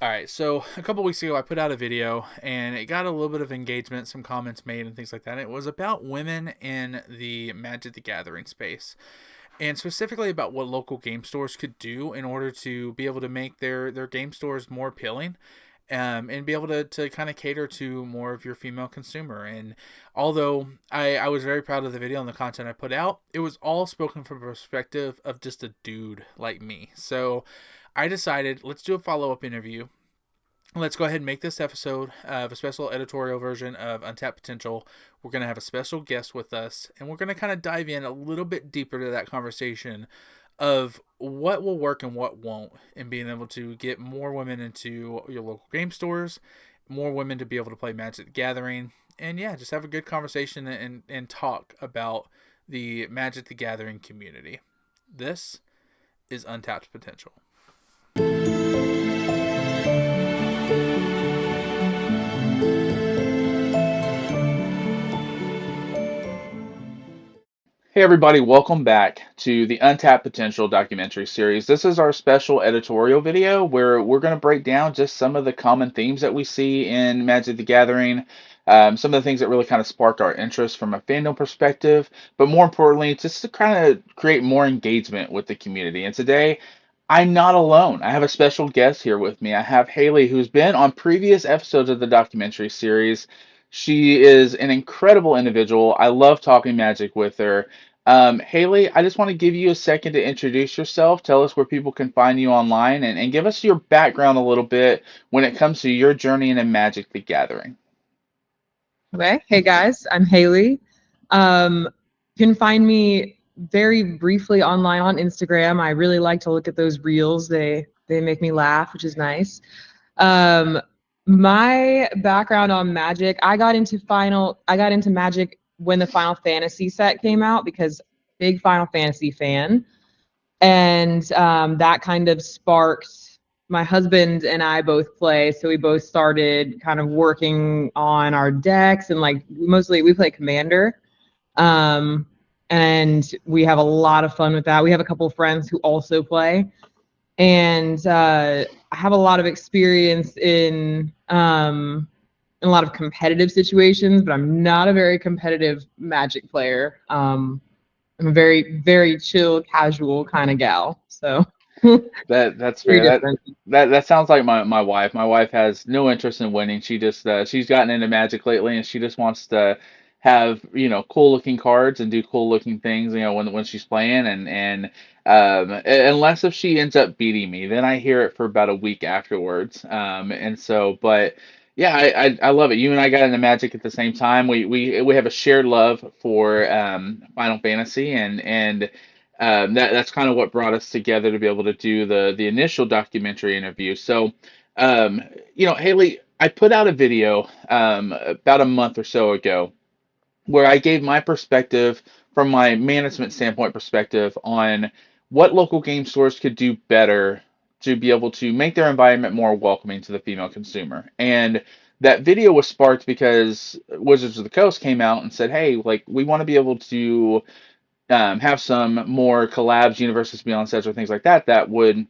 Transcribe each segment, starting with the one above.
All right, so a couple weeks ago, I put out a video and it got a little bit of engagement, some comments made, and things like that. And it was about women in the Magic the Gathering space, and specifically about what local game stores could do in order to be able to make their game stores more appealing. And be able to kind of cater to more of your female consumer. And although I was very proud of the video and the content I put out, it was all spoken from a perspective of just a dude like me. So I decided, let's do a follow-up interview. Let's go ahead and make this episode of a special editorial version of Untapped Potential. We're going to have a special guest with us, and we're going to kind of dive in a little bit deeper to that conversation of what will work and what won't, and being able to get more women into your local game stores, more women to be able to play Magic the Gathering, and yeah, just have a good conversation and talk about the Magic the Gathering community. This is Untapped Potential. Hey everybody, welcome back to the Untapped Potential documentary series. This is our special editorial video where we're going to break down just some of the common themes that we see in Magic the Gathering, some of the things that really kind of sparked our interest from a fandom perspective, but more importantly, just to kind of create more engagement with the community. And today, I'm not alone. I have a special guest here with me. I have Haley, who's been on previous episodes of the documentary series. She is an incredible individual. I love talking Magic with her. Haley, I just want to give you a second to introduce yourself. Tell us where people can find you online and give us your background a little bit when it comes to your journey into Magic the Gathering. Okay. Hey guys, I'm Haley. You can find me very briefly online on Instagram. I really like to look at those reels. They make me laugh, which is nice. Um, my background on Magic, I got into Magic when the Final Fantasy set came out because big Final Fantasy fan. And that kind of sparked my husband and I both play, so we both started kind of working on our decks and like mostly we play Commander, um, and we have a lot of fun with that. We have a couple of friends who also play, and I have a lot of experience in a lot of competitive situations, but I'm not a very competitive Magic player. I'm a very, very chill, casual kind of gal. So That's very fair. That different. that that sounds like my wife. My wife has no interest in winning. She just she's gotten into Magic lately, and she just wants to have cool looking cards and do cool looking things. When she's playing, unless if she ends up beating me, then I hear it for about a week afterwards. And so, but yeah, I love it. You and I got into Magic at the same time. We have a shared love for Final Fantasy and that's kind of what brought us together to be able to do the initial documentary interview. So, Haley, I put out a video about a month or so ago where I gave my perspective from my management standpoint perspective on what local game stores could do better to be able to make their environment more welcoming to the female consumer. And that video was sparked because Wizards of the Coast came out and said, "Hey, like we want to be able to have some more collabs, universes beyond sets, or things like that that would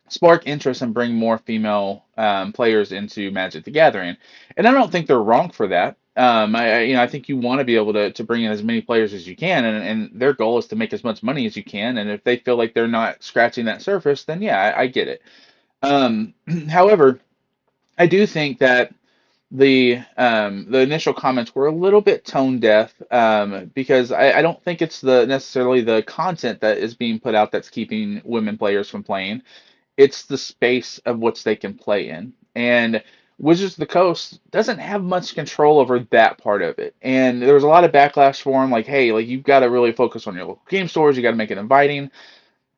spark interest and bring more female players into Magic the Gathering." And I don't think they're wrong for that. I think you want to be able to bring in as many players as you can, and their goal is to make as much money as you can. And if they feel like they're not scratching that surface, then yeah, I get it. However, I do think that the initial comments were a little bit tone deaf because I don't think it's the necessarily the content that is being put out that's keeping women players from playing. It's the space of which they can play in. And Wizards of the Coast doesn't have much control over that part of it. And there was a lot of backlash for them, like, hey, like you've got to really focus on your local game stores, you got to make it inviting.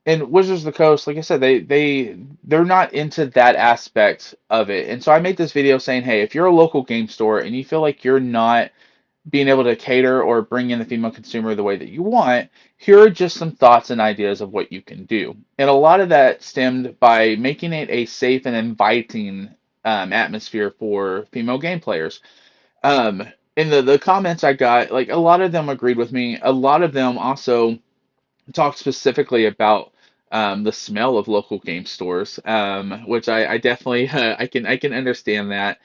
And Wizards of the Coast, like I said, they're not into that aspect of it. And so I made this video saying, hey, if you're a local game store and you feel like you're not being able to cater or bring in the female consumer the way that you want, here are just some thoughts and ideas of what you can do. And a lot of that stemmed by making it a safe and inviting atmosphere for female game players. Um, in the comments I got, like a lot of them agreed with me. A lot of them also talked specifically about the smell of local game stores, which I definitely I can understand that.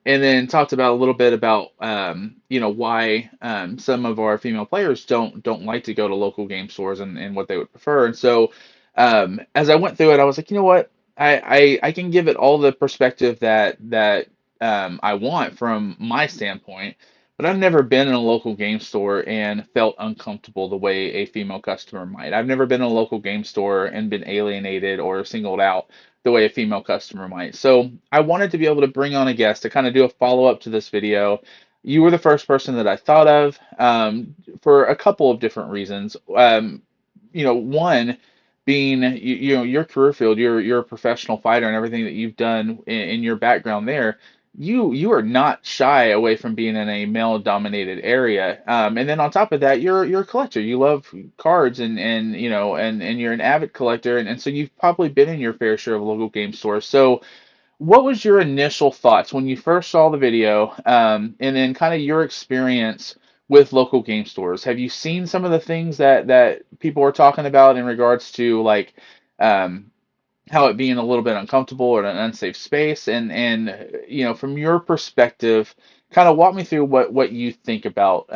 And then talked about a little bit about why some of our female players don't like to go to local game stores and what they would prefer. And so as I went through it, I was like, you know what? I can give it all the perspective that I want from my standpoint, but I've never been in a local game store and felt uncomfortable the way a female customer might. I've never been in a local game store and been alienated or singled out the way a female customer might. So I wanted to be able to bring on a guest to kind of do a follow-up to this video. You were the first person that I thought of for a couple of different reasons. One being your career field, you're a professional fighter and everything that you've done in your background there. You are not shy away from being in a male dominated area. And then on top of that, you're a collector. You love cards and you're an avid collector, and so you've probably been in your fair share of local game stores. So what was your initial thoughts when you first saw the video, and then kind of your experience with local game stores? Have you seen some of the things that people are talking about in regards to like um, how it being a little bit uncomfortable or an unsafe space? And from your perspective, kind of walk me through what you think about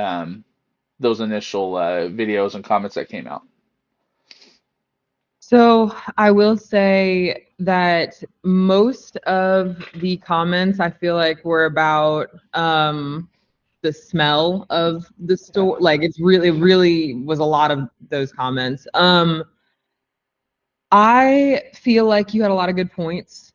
those initial videos and comments that came out. So I will say that most of the comments I feel like were about the smell of the Yeah, store. Like it really was a lot of those comments. I feel like you had a lot of good points.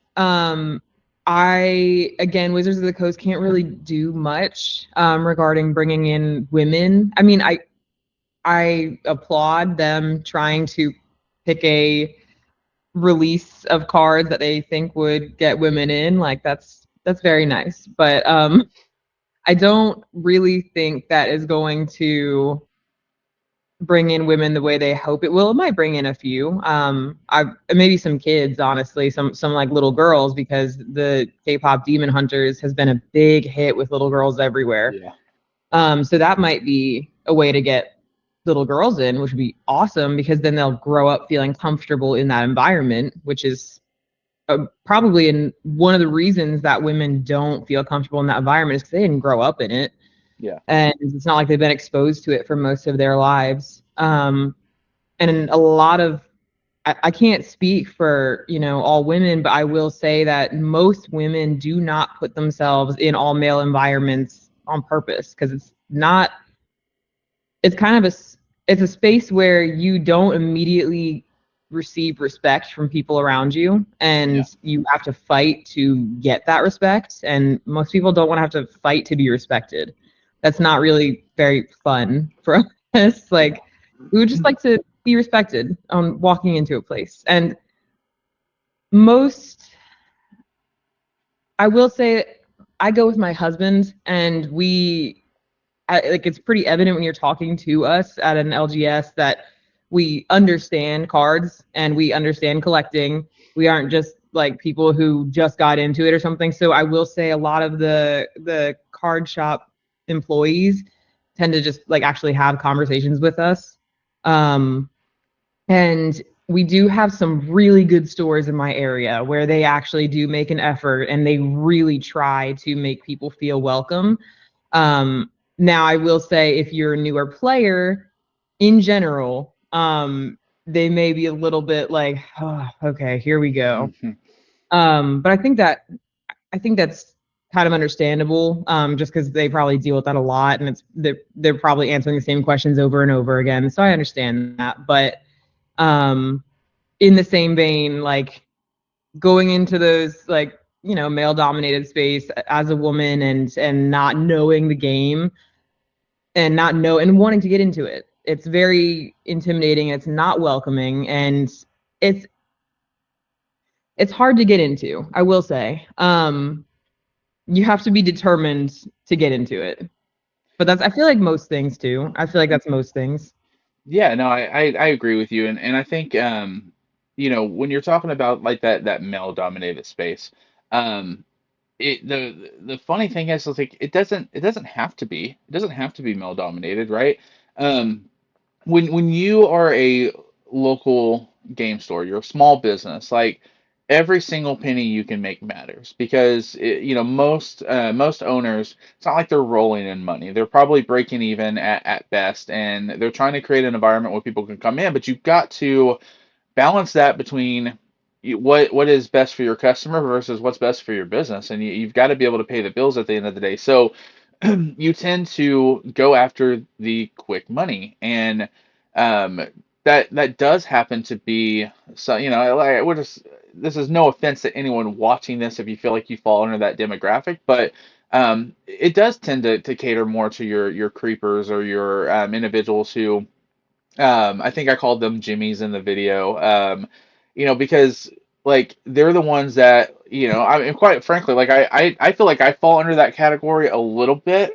I again, Wizards of the Coast can't really do much regarding bringing in women. I mean, I applaud them trying to pick a release of cards that they think would get women in. Like that's very nice. But I don't really think that is going to bring in women the way they hope it will. It might bring in a few. I maybe some kids, honestly, some like little girls, because the K-pop Demon Hunters has been a big hit with little girls everywhere. yeah, So that might be a way to get little girls in, which would be awesome because then they'll grow up feeling comfortable in that environment, which is probably in one of the reasons that women don't feel comfortable in that environment is because they didn't grow up in it, yeah, and it's not like they've been exposed to it for most of their lives. And a lot of I can't speak for all women, but I will say that most women do not put themselves in all male environments on purpose because it's kind of it's a space where you don't immediately receive respect from people around you, yeah, and you have to fight to get that respect, and most people don't want to have to fight to be respected. That's not really very fun for us. Like we would just yeah. like to be respected on walking into a place. And most I will say I go with my husband, and like it's pretty evident when you're talking to us at an LGS that we understand cards and we understand collecting. We aren't just like people who just got into it or something. So I will say a lot of the card shop employees tend to just like actually have conversations with us. Um, and we do have some really good stores in my area where they actually do make an effort and they really try to make people feel welcome. Now, I will say if you're a newer player, in general, they may be a little bit like, oh, okay, here we go. But I think that's kind of understandable, just because they probably deal with that a lot, and they're probably answering the same questions over and over again. So I understand that. But um, in the same vein, like going into those like male dominated space as a woman and not knowing the game and not know and wanting to get into it, it's very intimidating, it's not welcoming, and it's it's hard to get into, I will say. You have to be determined to get into it, but that's, I feel like most things too, I feel like that's most things. Yeah, no, I agree with you, and I think when you're talking about like that male dominated space, um, the funny thing is like it doesn't have to be male dominated, right? Um, when you are a local game store, you're a small business, like every single penny you can make matters because most owners, it's not like they're rolling in money. They're probably breaking even at best, and they're trying to create an environment where people can come in, but you've got to balance that between what is best for your customer versus what's best for your business, and you've got to be able to pay the bills at the end of the day. So you tend to go after the quick money, and um, that does happen to be so. Like, we're just this is no offense to anyone watching this if you feel like you fall under that demographic, but it does tend to cater more to your creepers or your individuals who I think I called them Jimmies in the video. Because like they're the ones that, I mean, quite frankly, like I feel like I fall under that category a little bit.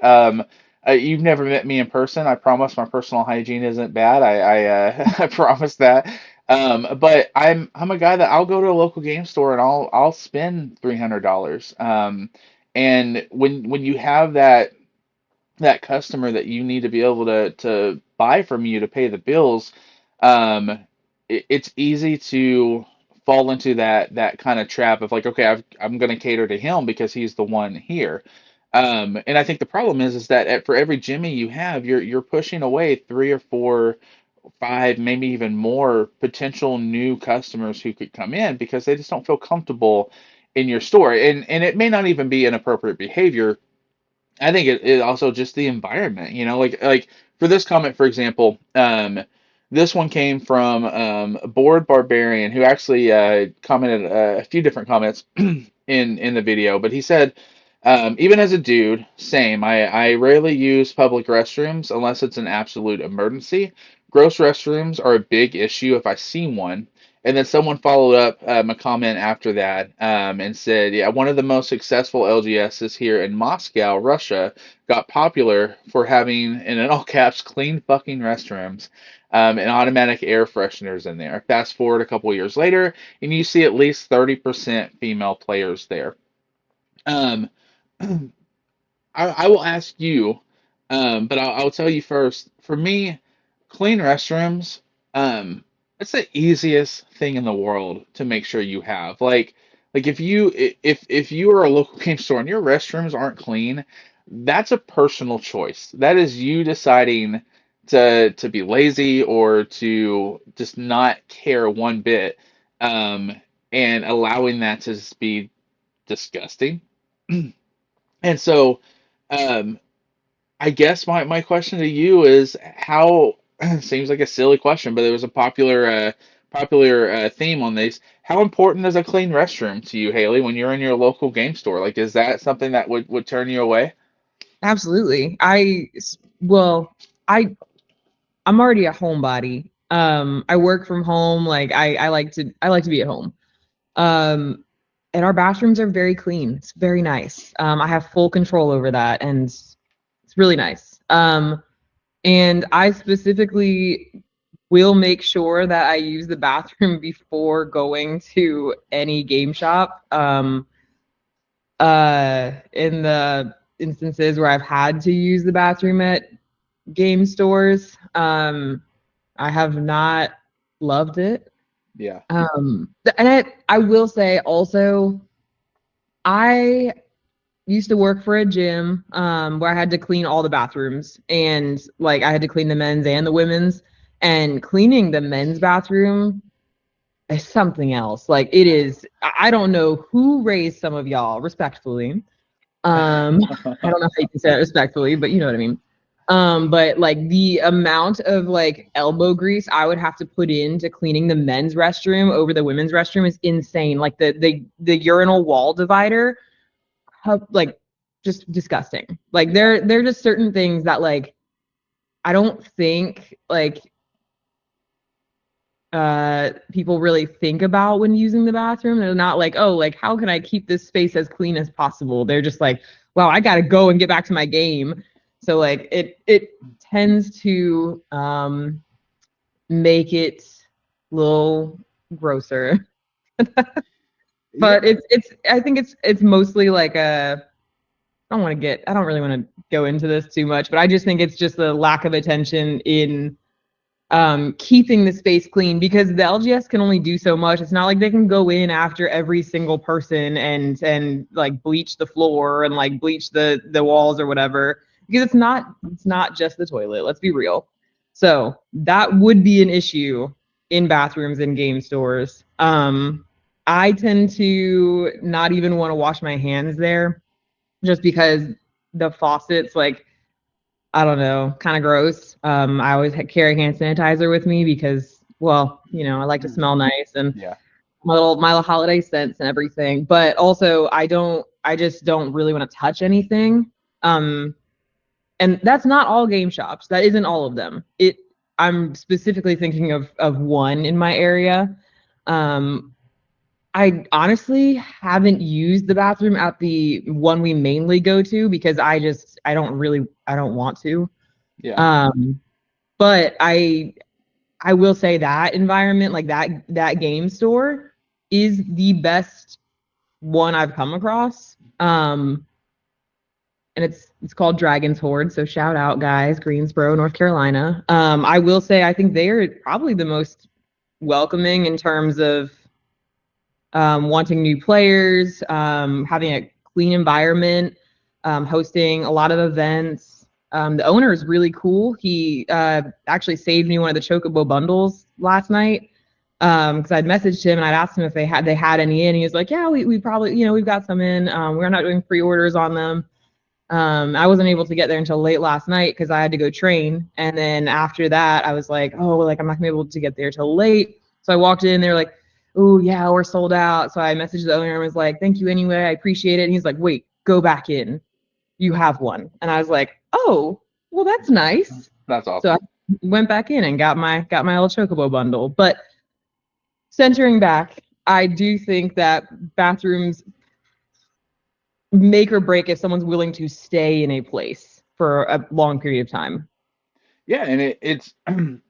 You've never met me in person. I promise my personal hygiene isn't bad. I promise that. But I'm a guy that I'll go to a local game store and I'll spend $300. And when you have that customer that you need to be able to buy from you to pay the bills, um, it's easy to fall into that kind of trap of like, okay, I'm going to cater to him because he's the one here. And I think the problem is that for every Jimmy you have, you're pushing away three or four, five, maybe even more potential new customers who could come in because they just don't feel comfortable in your store. And it may not even be inappropriate behavior. I think it also just the environment, like for this comment, for example, this one came from Bored Barbarian, who actually commented a few different comments in the video, but he said, even as a dude, same. I rarely use public restrooms unless it's an absolute emergency. Gross restrooms are a big issue if I see one. And then someone followed up a comment after that and said, yeah, one of the most successful LGSs here in Moscow, Russia, got popular for having, and in all caps, clean fucking restrooms and automatic air fresheners in there. Fast forward a couple years later, and you see at least 30% female players there. Um, I will ask you, but I'll tell you first. For me, clean restrooms, it's the easiest thing in the world to make sure you have. Like if you are a local game store and your restrooms aren't clean, that's a personal choice. That is you deciding to be lazy or to just not care one bit, um, and allowing that to just be disgusting. And so, um, I guess my question to you is how seems like a silly question, but it was a popular theme on these. How important is a clean restroom to you, Haley, when you're in your local game store? Like, is that something that would turn you away? Absolutely. Well, I I'm already a homebody. I work from home. Like I like to be at home. Um, and our bathrooms are very clean. It's very nice. I have full control over that, and it's really nice. And I specifically will make sure that I use the bathroom before going to any game shop. In the instances where I've had to use the bathroom at game stores, I have not loved it. Yeah. And I will say also, I used to work for a gym where I had to clean all the bathrooms, and like I had to clean the men's and the women's. And cleaning the men's bathroom is something else. Like it is, I don't know who raised some of y'all respectfully. I don't know how you can say that respectfully, but you know what I mean. But like the amount of like elbow grease I would have to put into cleaning the men's restroom over the women's restroom is insane. Like the urinal wall divider, like just disgusting. Like there are just certain things that like I don't think like people really think about when using the bathroom. They're not like, oh, like how can I keep this space as clean as possible? They're just like, wow, I gotta go and get back to my game. So like it tends to make it a little grosser. Yeah. But it's I think it's mostly like a I don't really want to go into this too much, but I just think it's just the lack of attention in keeping the space clean, because the LGS can only do so much. It's not like they can go in after every single person and like bleach the floor and like bleach the walls or whatever, because it's not just the toilet. Let's be real. So that would be an issue in bathrooms and game stores. I tend to not even want to wash my hands there, just because the faucets, like, I don't know, kind of gross. I always carry hand sanitizer with me because, well, I like to smell nice, and Yeah. my little holiday scents and everything. But also, I just don't really want to touch anything. Um, and that's not all game shops. That isn't all of them. I'm specifically thinking of one in my area. Um, I honestly haven't used the bathroom at the one we mainly go to, because I don't want to. Yeah. Um, but I will say that environment, like that game store, is the best one I've come across. And it's called Dragon's Horde, so shout out, guys, Greensboro, North Carolina. I will say I think they are probably the most welcoming in terms of wanting new players, having a clean environment, hosting a lot of events. The owner is really cool. He actually saved me one of the Chocobo bundles last night, because I'd messaged him and I'd asked him if they had any in. He was like, yeah, we probably, we've got some in. We're not doing pre-orders on them. I wasn't able to get there until late last night because I had to go train. And then after that, I was like, oh, like I'm not gonna be able to get there till late. So I walked in, they were like, oh yeah, we're sold out. So I messaged the owner and was like, thank you anyway, I appreciate it. And he's like, wait, go back in. You have one. And I was like, oh, well, that's nice. That's So I awesome. went back in and got my little Chocobo bundle. But centering back, I do think that bathrooms make or break if someone's willing to stay in a place for a long period of time. Yeah, and it's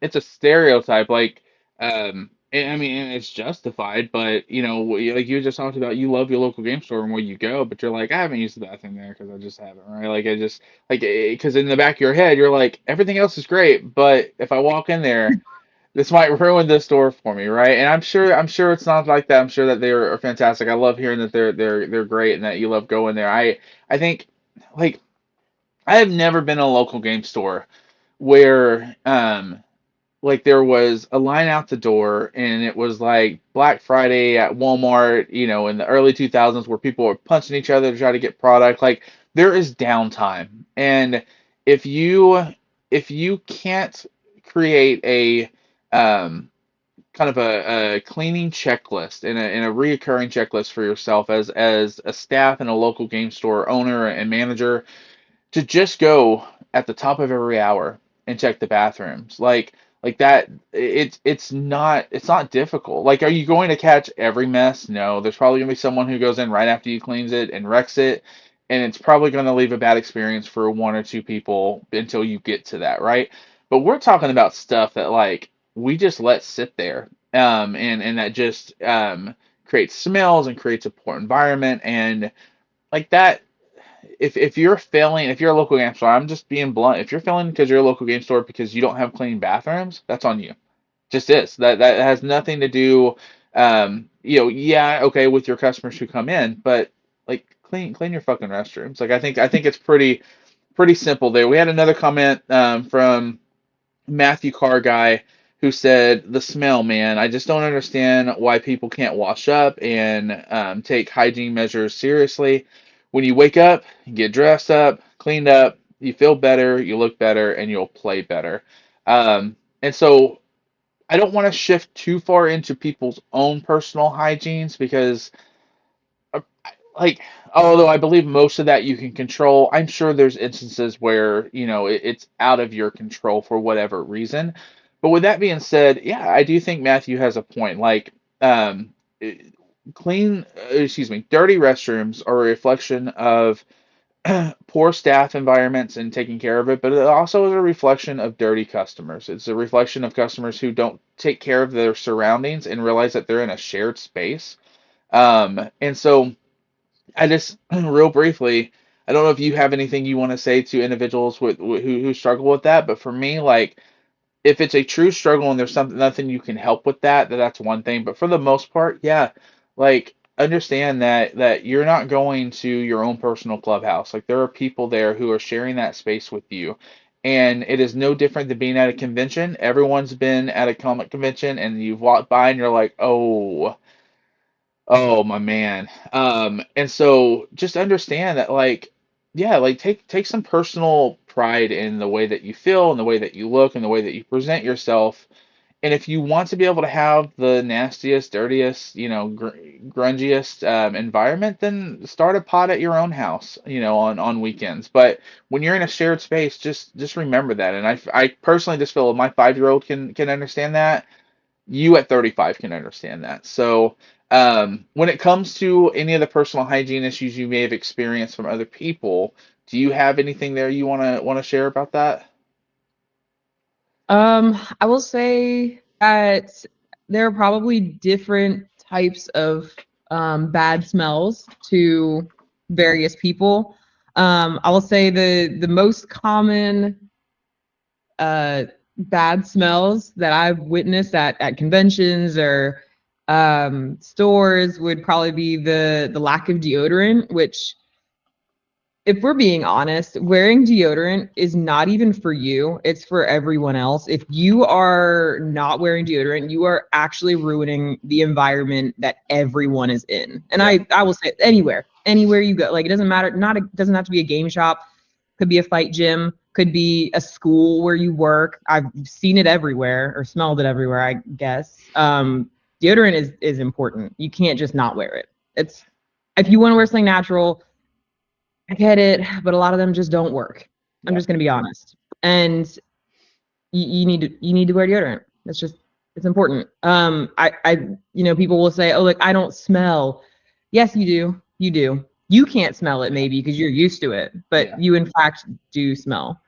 it's a stereotype. Like, I mean, and it's justified. But like you just talked about, you love your local game store and where you go, but you're like, I haven't used the bathroom there because I just haven't, right? Like, I just like because in the back of your head, you're like, everything else is great, but if I walk in there, this might ruin the store for me, right? And I'm sure it's not like that. I'm sure that they are fantastic. I love hearing that they're great and that you love going there. I think like I have never been in a local game store where like there was a line out the door and it was like Black Friday at Walmart, in the early 2000s where people were punching each other to try to get product. Like there is downtime. And if you if you can't create a kind of a cleaning checklist and a reoccurring checklist for yourself as a staff and a local game store owner and manager, to just go at the top of every hour and check the bathrooms, like that. It's not difficult. Like, are you going to catch every mess? No, there's probably going to be someone who goes in right after you cleans it and wrecks it, and it's probably going to leave a bad experience for one or two people until you get to that, right? But we're talking about stuff that like we just let sit there, and that just creates smells and creates a poor environment, and like that. If you're failing, if you're a local game store, I'm just being blunt. If you're failing because you're a local game store because you don't have clean bathrooms, that's on you. Just is. That has nothing to do, yeah, okay, with your customers who come in, but like clean your fucking restrooms. Like I think it's pretty simple there. We had another comment from Matthew Carr guy who said, the smell, man. I just don't understand why people can't wash up and take hygiene measures seriously. When you wake up, you get dressed up, cleaned up, you feel better, you look better, and you'll play better. And so I don't want to shift too far into people's own personal hygienes because uh, like, although I believe most of that you can control, I'm sure there's instances where it's out of your control for whatever reason. But with that being said, yeah, I do think Matthew has a point. Like, um eh, dirty restrooms are a reflection of poor staff environments and taking care of it, but it also is a reflection of dirty customers. It's a reflection of customers who don't take care of their surroundings and realize that they're in a shared space. And so I just real briefly, I don't know if you have anything you want to say to individuals who struggle with that, but for me, like if it's a true struggle and there's something nothing you can help with that, that's one thing. But for the most part, yeah, like understand that you're not going to your own personal clubhouse. Like there are people there who are sharing that space with you. And it is no different than being at a convention. Everyone's been at a comic convention and you've walked by and you're like, oh, oh my man. And so just understand that like yeah, like take some personal pride in the way that you feel and the way that you look and the way that you present yourself. And if you want to be able to have the nastiest, dirtiest, grungiest environment, then start a pod at your own house, on weekends. But when you're in a shared space, just remember that. And I personally just feel my 5-year-old can understand that. You at 35 can understand that. So when it comes to any of the personal hygiene issues you may have experienced from other people, do you have anything there you wanna share about that? I will say that there are probably different types of bad smells to various people. I will say the most common bad smells that I've witnessed at conventions or stores would probably be the lack of deodorant, which if we're being honest, wearing deodorant is not even for you, it's for everyone else. If you are not wearing deodorant, you are actually ruining the environment that everyone is in. And Yep. I will say anywhere you go. Like it doesn't matter, not it doesn't have to be a game shop, could be a fight gym, could be a school where you work. I've seen it everywhere or smelled it everywhere, I guess. Deodorant is important. You can't just not wear it. It's if you want to wear something natural, I get it, but a lot of them just don't work. I'm Yeah. just gonna be honest. And you need to wear deodorant. It's important. People will say, oh, like I don't smell. Yes, you do. You do. You can't smell it Yeah. maybe because you're used to it, but Yeah. you in fact do smell.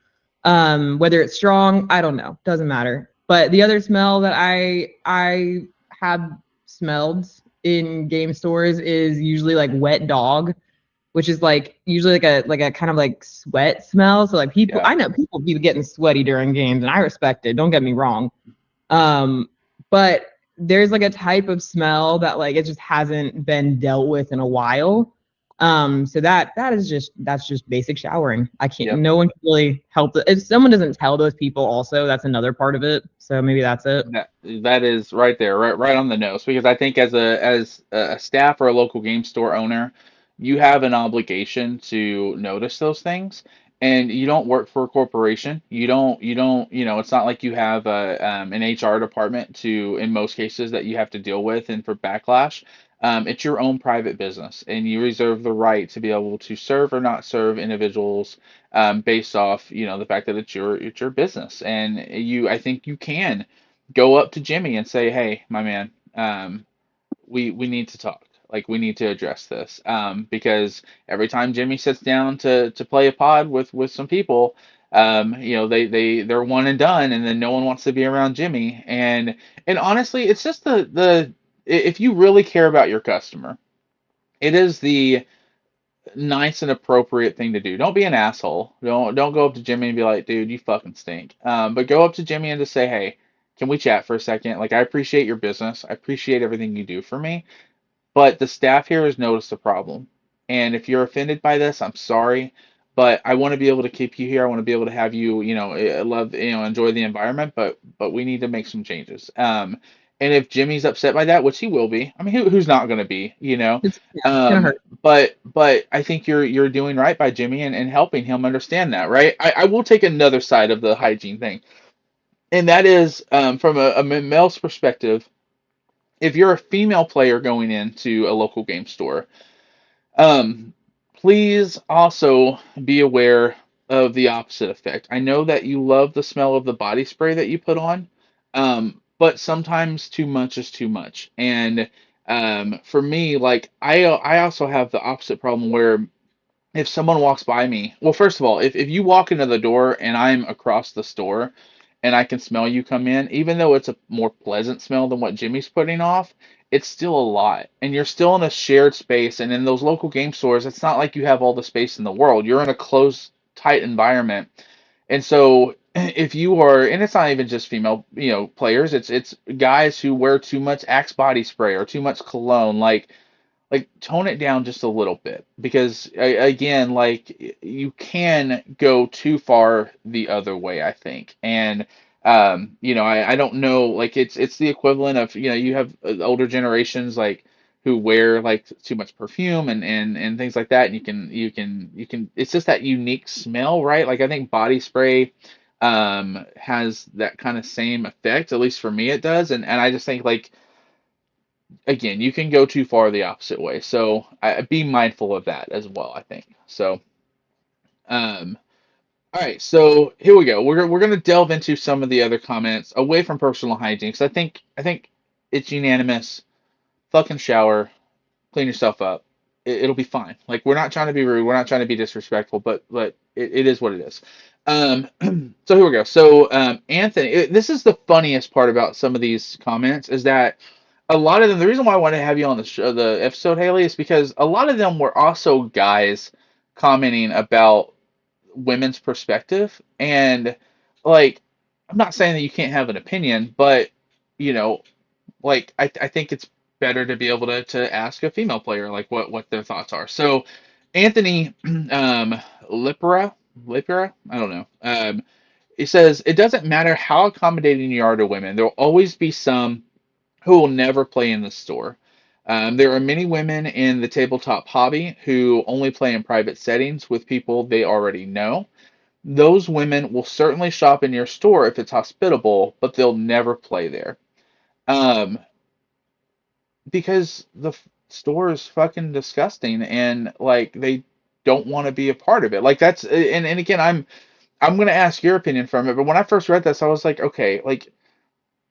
Whether it's strong, I don't know. Doesn't matter. But the other smell that I have smelled in game stores is usually like wet dog, which is like usually like a kind of like sweat smell. So like people, Yeah. I know people be getting sweaty during games, and I respect it. Don't get me wrong. Um, but there's like a type of smell that like it just hasn't been dealt with in a while. So that's just basic showering. I can't. Yep. No one can really help it. If someone doesn't tell those people, also that's another part of it. So maybe that's it. That is right there, right on the nose. Because I think as a staff or a local game store owner, you have an obligation to notice those things. And you don't work for a corporation. You don't. It's not like you have an HR department in most cases that you have to deal with and for backlash. It's your own private business, and you reserve the right to be able to serve or not serve individuals based off, the fact that it's your business. And I think you can go up to Jimmy and say, "Hey, my man, we need to talk. Like we need to address this because every time Jimmy sits down to play a pod with some people, they're one and done, and then no one wants to be around Jimmy. And honestly, it's just if you really care about your customer, it is the nice and appropriate thing to do. Don't be an asshole. Don't go up to Jimmy and be like, dude, you fucking stink. But go up to Jimmy and just say, hey, can we chat for a second? Like, I appreciate your business. I appreciate everything you do for me. But the staff here has noticed a problem. And if you're offended by this, I'm sorry. But I want to be able to keep you here. I want to be able to have you, love, enjoy the environment. But we need to make some changes. And if Jimmy's upset by that, which he will be, I mean, who's not going to be, It's gonna Um, hurt. but I think you're doing right by Jimmy and helping him understand that, right? I will take another side of the hygiene thing, and that is from a male's perspective. If you're a female player going into a local game store, um, please also be aware of the opposite effect. I know that you love the smell of the body spray that you put on, but sometimes too much is too much. And for me, like I also have the opposite problem where if someone walks by me, well, first of all, if you walk into the door and I'm across the store and I can smell you come in, even though it's a more pleasant smell than what Jimmy's putting off, it's still a lot. And you're still in a shared space. And in those local game stores, it's not like you have all the space in the world. You're in a closed, tight environment. And so if you are, and it's not even just female, players, it's guys who wear too much Axe body spray or too much cologne, like tone it down just a little bit because again, like you can go too far the other way, I think. And I don't know, like it's the equivalent of, you have older generations like who wear like too much perfume and things like that, and you can it's just that unique smell, right? Like I think body spray has that kind of same effect, at least for me it does. And I just think like again, you can go too far the opposite way. So be mindful of that as well, I think. So, um, all right. So here we go. We're gonna delve into some of the other comments away from personal hygiene because I think it's unanimous. Fucking shower, clean yourself up. It'll be fine. Like we're not trying to be rude. We're not trying to be disrespectful, but it is what it is. Um, so here we go. So Anthony, this is the funniest part about some of these comments is that a lot of them, the reason why I wanted to have you on the show, the episode, Haley, is because a lot of them were also guys commenting about women's perspective. And like, I'm not saying that you can't have an opinion, but you know, like I think it's better to be able to ask a female player like what their thoughts are. So Anthony Lipera, Lipera, I don't know. It says it doesn't matter how accommodating you are to women, there will always be some who will never play in the store. There are many women in the tabletop hobby who only play in private settings with people they already know. Those women will certainly shop in your store if it's hospitable, but they'll never play there. Um, because the store is fucking disgusting and like they don't want to be a part of it. Like that's and again, I'm gonna ask your opinion from it, but when I first read this, I was like, okay, like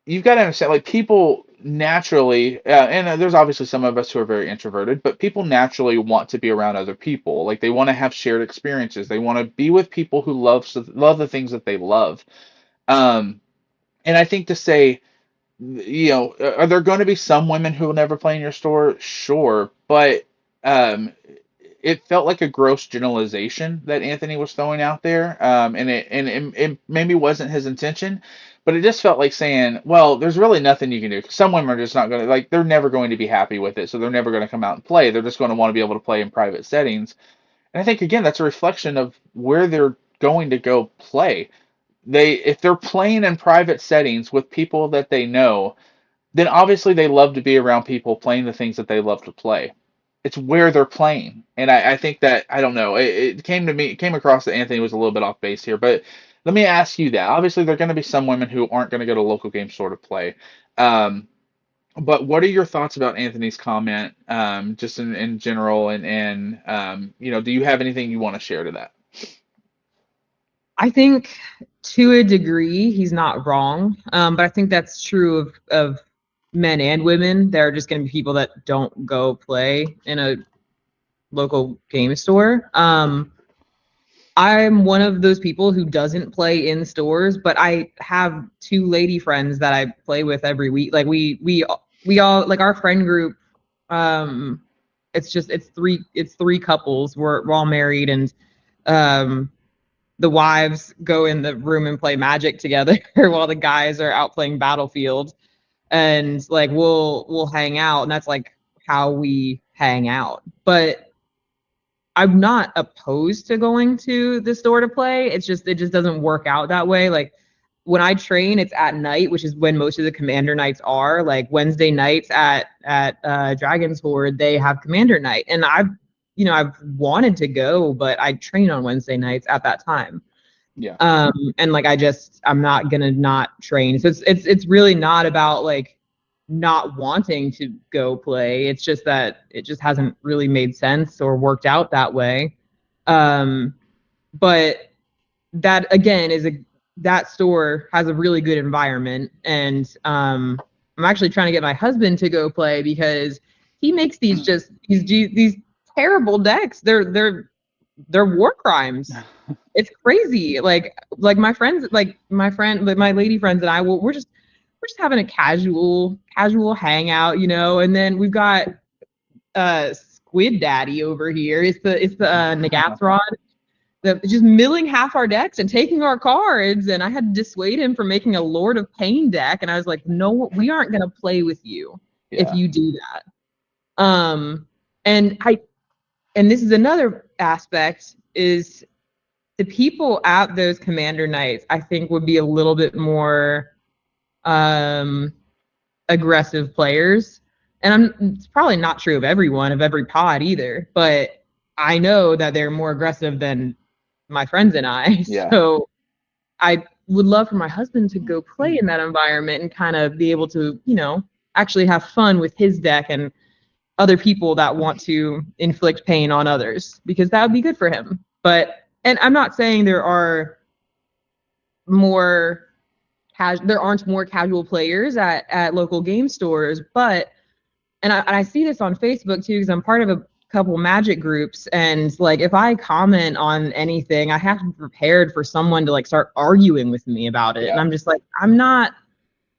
you've got to understand, like people naturally, and there's obviously some of us who are very introverted, but people naturally want to be around other people. Like they want to have shared experiences. They want to be with people who love the things that they love. Um, and I think to say, are there going to be some women who will never play in your store? Sure, but um, it felt like a gross generalization that Anthony was throwing out there, and it maybe wasn't his intention, but it just felt like saying, well, there's really nothing you can do. Some women are just not going to like they're never going to be happy with it, so they're never going to come out and play. They're just going to want to be able to play in private settings, and I think again that's a reflection of where they're going to go play. If they're playing in private settings with people that they know, then obviously they love to be around people playing the things that they love to play. It's where they're playing. And I think that, I don't know, it came across that Anthony was a little bit off base here, but let me ask you that. Obviously, there are going to be some women who aren't going to go to a local game store to play. Um, but what are your thoughts about Anthony's comment, just in general? And do you have anything you want to share to that? I think to a degree he's not wrong, but I think that's true of men and women. There are just going to be people that don't go play in a local game store. I'm one of those people who doesn't play in stores, but I have two lady friends that I play with every week. Like we all like our friend group. Um, it's three couples. We're all married, and um, the wives go in the room and play Magic together while the guys are out playing Battlefield. And like we'll hang out, and that's like how we hang out. But I'm not opposed to going to the store to play. It just doesn't work out that way. Like when I train, it's at night, which is when most of the commander nights are. Like Wednesday nights at Dragon's Horde, they have commander night, and I've wanted to go, but I train on Wednesday nights at that time. Yeah. And like I'm not gonna not train. So it's really not about like not wanting to go play. It's just that it just hasn't really made sense or worked out that way. um but that again that store has a really good environment, and I'm actually trying to get my husband to go play because he makes these terrible decks. They're war crimes. It's crazy. Like my lady friends and I we're just having a casual hangout, and then we've got Squid Daddy over here. It's the Nagathron. just milling half our decks and taking our cards. And I had to dissuade him from making a Lord of Pain deck. And I was like, no, we aren't going to play with you if Yeah. you do that. Um, and this is another aspect is the people at those commander nights, I think would be a little bit more um, aggressive players. And it's probably not true of everyone, of every pod either, but I know that they're more aggressive than my friends and I. Yeah. So I would love for my husband to go play in that environment and kind of be able to, actually have fun with his deck and other people that want to inflict pain on others because that would be good for him. And I'm not saying more there aren't more casual players at local game stores, but and I see this on Facebook too because I'm part of a couple Magic groups, and like if I comment on anything, I have to be prepared for someone to like start arguing with me about it, and Yeah. I'm just like, I'm not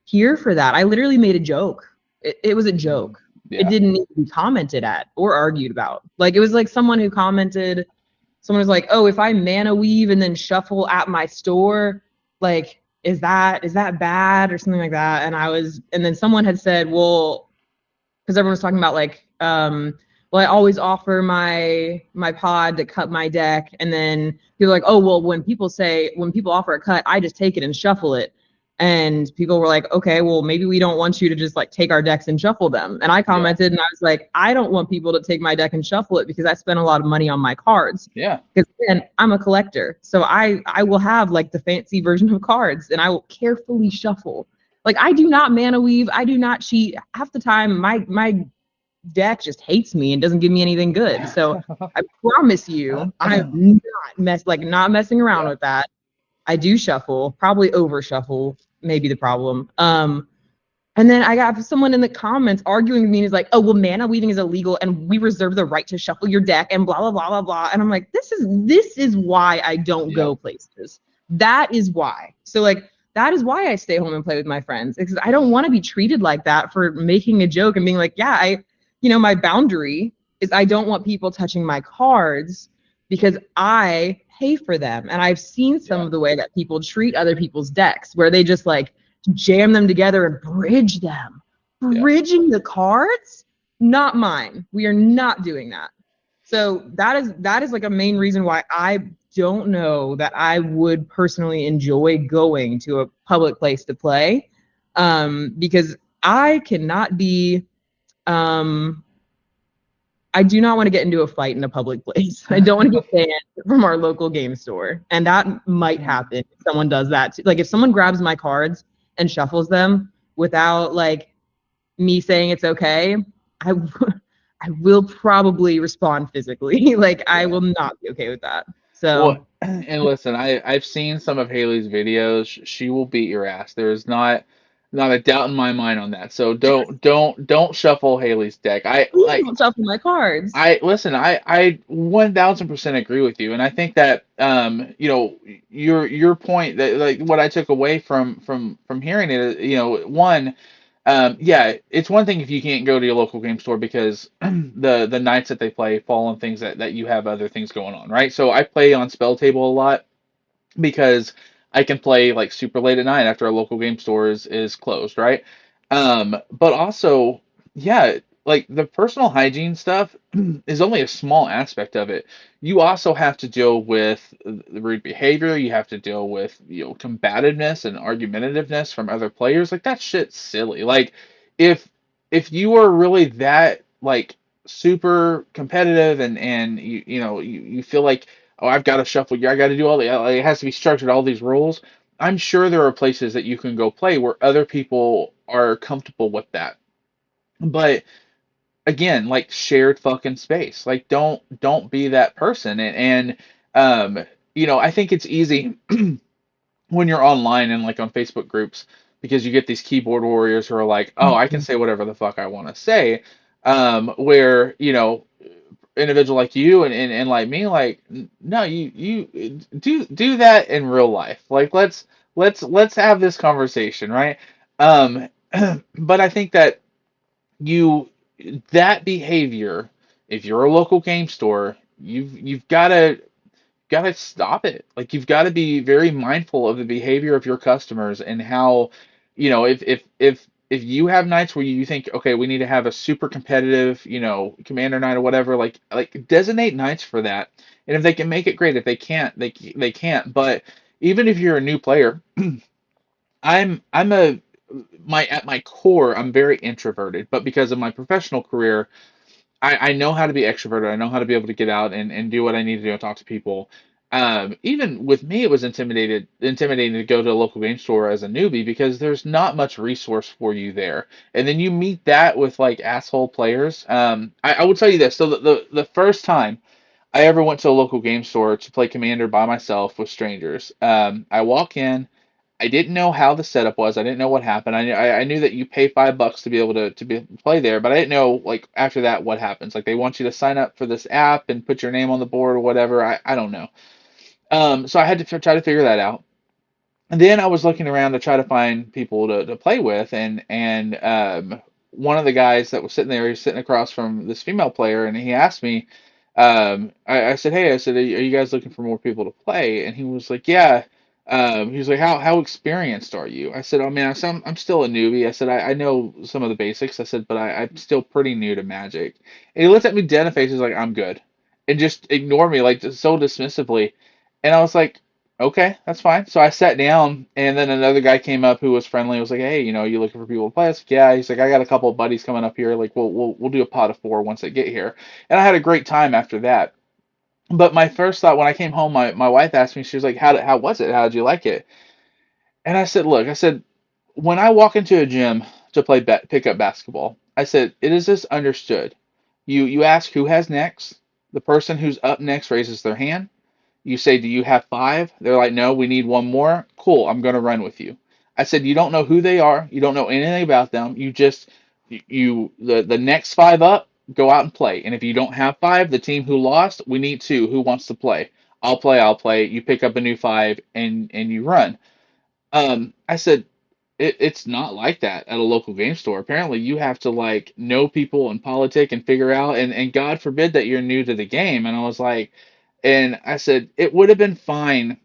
here for that. I literally made a joke. It was a joke. It Yeah. didn't need to be commented at or argued about. Like it was like someone who commented. Someone was like, "Oh, if I mana weave and then shuffle at my store, like is that bad or something like that?" And then someone had said, "Well, because everyone was talking about like well, I always offer my pod to cut my deck, and then people were like, oh well, when people offer a cut, I just take it and shuffle it, and people were like, okay, well maybe we don't want you to just like take our decks and shuffle them, and I Yeah. commented and I was like, I don't want people to take my deck and shuffle it because I spent a lot of money on my cards, Yeah. because again, I'm a collector, so I will have like the fancy version of cards, and I will carefully shuffle. Like I do not mana weave. I do not cheat. Half the time, my deck just hates me and doesn't give me anything good. So I promise you, I'm not messing around Yeah. with that. I do shuffle, probably over shuffle, maybe the problem. And then I got someone in the comments arguing with me and is like, oh, well, mana weaving is illegal and we reserve the right to shuffle your deck and blah, blah, blah, blah, blah. And I'm like, this is why I don't Yep. go places. That is why. So like that is why I stay home and play with my friends. Because I don't want to be treated like that for making a joke and being like, yeah, my boundary is I don't want people touching my cards because I pay for them. And I've seen some Yeah. of the way that people treat other people's decks where they just like jam them together and bridge them. Yeah. Bridging the cards? Not mine. We are not doing that. So that is like a main reason why I don't know that I would personally enjoy going to a public place to play, because I cannot be. Um, I do not want to get into a fight in a public place. I don't want to get banned from our local game store, and that might happen if someone does that. Like if someone grabs my cards and shuffles them without like me saying it's okay, I I will probably respond physically. Like I Yeah. will not be okay with that. Well, So and listen, I've seen some of Haley's videos. She will beat your ass. There's not a doubt in my mind on that. So don't shuffle Haley's deck. please don't shuffle my cards. I listen, I 1000% agree with you, and I think that your point that like what I took away from hearing it, one, yeah, it's one thing if you can't go to your local game store because the nights that they play fall on things that you have other things going on, right? So I play on Spell Table a lot because I can play like super late at night after a local game store is closed, right? But also, yeah, like the personal hygiene stuff is only a small aspect of it. You also have to deal with the rude behavior. You have to deal with, combativeness and argumentativeness from other players. Like that shit's silly. Like if if you are really that like super competitive and you feel like, oh, I've got to shuffle. I got to do all the. Like, it has to be structured. All these rules. I'm sure there are places that you can go play where other people are comfortable with that. But again, like shared fucking space. Like don't be that person. I think it's easy when you're online and like on Facebook groups because you get these keyboard warriors who are like, oh, I can say whatever the fuck I want to say. Where individual like you and like me like no you do that in real life like let's have this conversation, right? um but I think that you that behavior, if you're a local game store, you've got to got to stop it. Like you've got to be very mindful of the behavior of your customers and how, if you have nights where you think, okay, we need to have a super competitive, commander night or whatever, like designate nights for that. And if they can make it great, if they can't, they can't. But even if you're a new player, I'm a my at my core, I'm very introverted, but because of my professional career, I know how to be extroverted. I know how to be able to get out and do what I need to do and talk to people. Even with me, it was intimidating to go to a local game store as a newbie because there's not much resource for you there. And then you meet that with like asshole players. I will tell you this. So the first time I ever went to a local game store to play Commander by myself with strangers, I walk in. I didn't know how the setup was. I didn't know what happened. I knew that you pay $5 to be able to play there, but I didn't know like after that what happens. Like they want you to sign up for this app and put your name on the board or whatever. I don't know. So I had to try to figure that out. And then I was looking around to try to find people to play with, and one of the guys that was sitting there, he was sitting across from this female player, and he asked me, I said, hey, I said, are you guys looking for more people to play? And he was like, yeah. He was like, how experienced are you? I said, oh man, I'm still a newbie. I said, I know some of the basics. I said, but I'm still pretty new to Magic. And he looked at me dead in the face. He's like, I'm good, and just ignored me like just so dismissively. And I was like, okay, that's fine. So I sat down, and then another guy came up who was friendly. Was like, "Hey, you looking for people to play?" I was like, "Yeah." He's like, "I got a couple of buddies coming up here. Like, we'll do a pot of four once they get here." And I had a great time after that. But my first thought when I came home, my wife asked me, she was like, "How was it? How did you like it?" And I said, "Look, I said when I walk into a gym to play pickup basketball, I said it is just understood. You ask who has next. The person who's up next raises their hand. You say, do you have five? They're like, no, we need one more. Cool, I'm going to run with you. I said, you don't know who they are. You don't know anything about them. You just, the next five up, go out and play. And if you don't have five, the team who lost, we need two. Who wants to play? I'll play, I'll play. You pick up a new five and you run. I said, it's not like that at a local game store. Apparently, you have to like know people and politic and figure out, and God forbid that you're new to the game. And I was like, and I said it would have been fine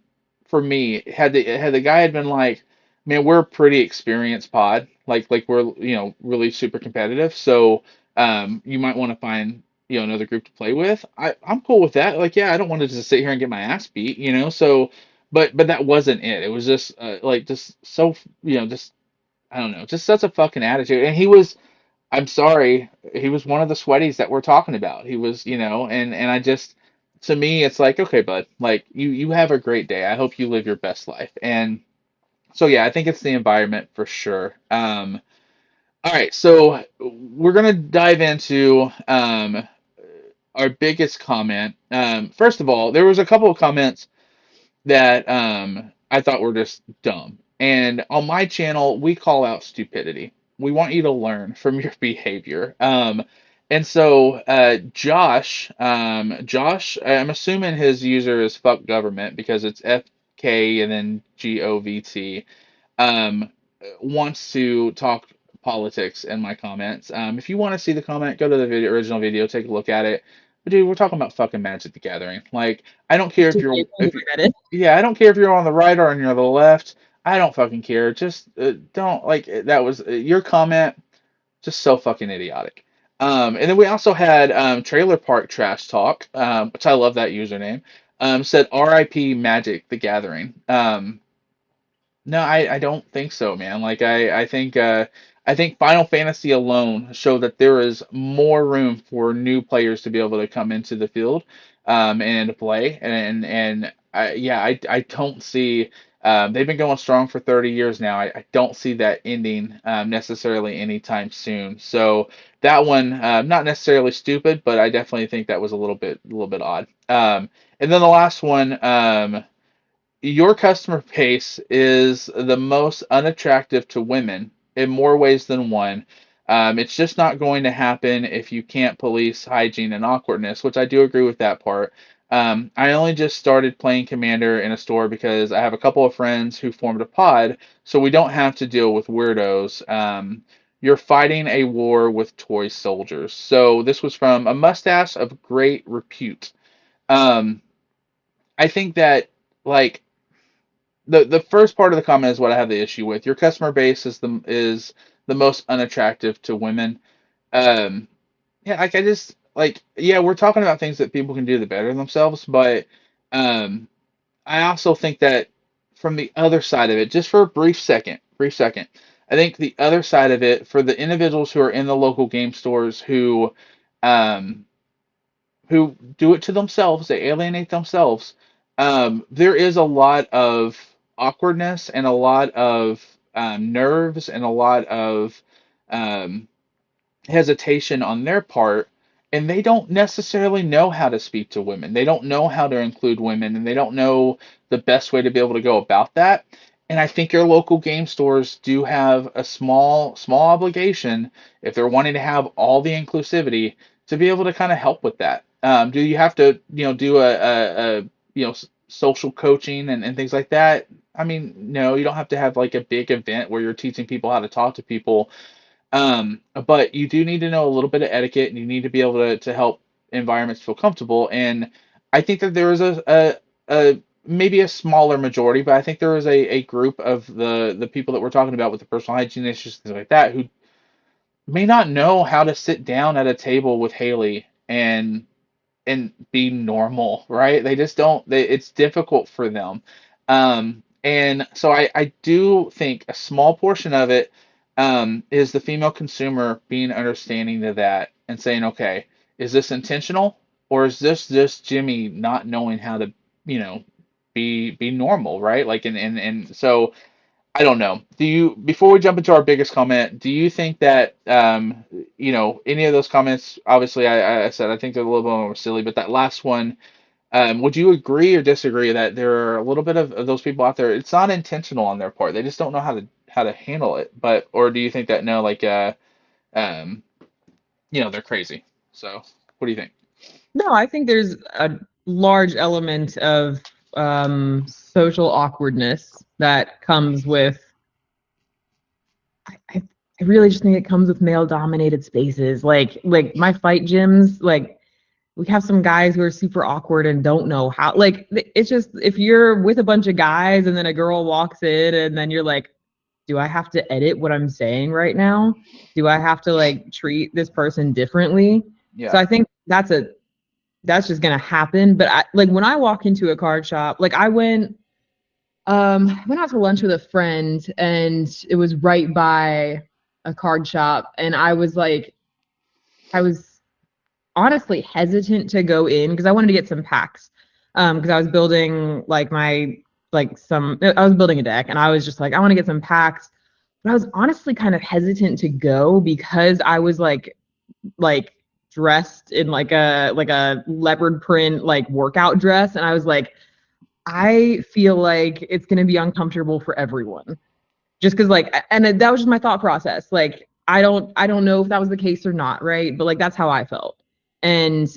for me had the guy had been like, man, we're a pretty experienced pod, like we're really super competitive, so you might want to find another group to play with. I'm cool with that. Like, yeah, I don't want to just sit here and get my ass beat, so. But that wasn't it. It was just like just so just I don't know, just such a fucking attitude. And he was, I'm sorry, he was one of the sweaties that we're talking about. He was, and I just, to me, it's like, okay, bud, like you have a great day. I hope you live your best life. And so yeah, I think it's the environment for sure. All right, so we're gonna dive into our biggest comment. First of all, there was a couple of comments that I thought were just dumb. And on my channel, we call out stupidity. We want you to learn from your behavior. And so Josh, I'm assuming his user is fuck government because it's FK and then GOVT. Um, wants to talk politics in my comments. If you want to see the comment, go to the original video, take a look at it. But dude, we're talking about fucking Magic the Gathering. Like, I don't care if Too you're late. I if you, read it. yeah, I don't care if you're on the right or on the left. I don't fucking care. Just don't like that was your comment. Just so fucking idiotic. And then we also had Trailer Park Trash Talk, which I love that username. Said R.I.P. Magic the Gathering. No, I don't think so, man. Like I think Final Fantasy alone showed that there is more room for new players to be able to come into the field and to play. And I don't see they've been going strong for 30 years now. I don't see that ending necessarily anytime soon. So that one not necessarily stupid, but I definitely think that was a little bit odd. And then the last one. Your customer base is the most unattractive to women in more ways than one. It's just not going to happen if you can't police hygiene and awkwardness, which I do agree with that part. I only just started playing Commander in a store because I have a couple of friends who formed a pod, so we don't have to deal with weirdos. You're fighting a war with toy soldiers. So this was from a mustache of great repute. Um, I think that like the first part of the comment is what I have the issue with. Your customer base is the most unattractive to women. Um, yeah, like I just like yeah, we're talking about things that people can do to better themselves, but um, I also think that from the other side of it, just for a brief second, I think the other side of it for the individuals who are in the local game stores um, who do it to themselves, they alienate themselves. There is a lot of awkwardness and a lot of nerves and a lot of um, hesitation on their part, and they don't necessarily know how to speak to women. They don't know how to include women, and they don't know the best way to be able to go about that. And I think your local game stores do have a small obligation if they're wanting to have all the inclusivity to be able to kind of help with that. Do you have to, do a social coaching and things like that? I mean, no, you don't have to have like a big event where you're teaching people how to talk to people, but you do need to know a little bit of etiquette, and you need to be able to help environments feel comfortable. And I think that there is a maybe a smaller majority, but I think there is a group of the people that we're talking about with the personal hygiene issues, things like that, who may not know how to sit down at a table with Haley and be normal, right? They just don't, it's difficult for them. And so I do think a small portion of it is the female consumer being understanding to that and saying, okay, is this intentional, or is this just Jimmy not knowing how to, you know, be normal, right? Like, and so I don't know. Before we jump into our biggest comment, do you think that, any of those comments, obviously, I said I think they're a little bit more silly, but that last one, would you agree or disagree that there are a little bit of those people out there? It's not intentional on their part. They just don't know how to handle it. But or do you think that no, like, um, they're crazy? So, what do you think? No, I think there's a large element of social awkwardness that comes with. I really just think it comes with male-dominated spaces. Like my fight gyms, like we have some guys who are super awkward and don't know how. Like it's just if you're with a bunch of guys and then a girl walks in and then you're like, do I have to edit what I'm saying right now? Do I have to like treat this person differently? So Yeah, I think that's just gonna happen. But like when I walk into a card shop, like I went out to lunch with a friend and it was right by a card shop and I was honestly hesitant to go in because I wanted to get some packs. Because I was building I was building a deck and I was just like I want to get some packs. But I was honestly kind of hesitant to go because I was like dressed in like a leopard print like workout dress and I was like I feel like it's going to be uncomfortable for everyone. Just because like and that was just my thought process. Like I don't know if that was the case or not, right? But like that's how I felt. And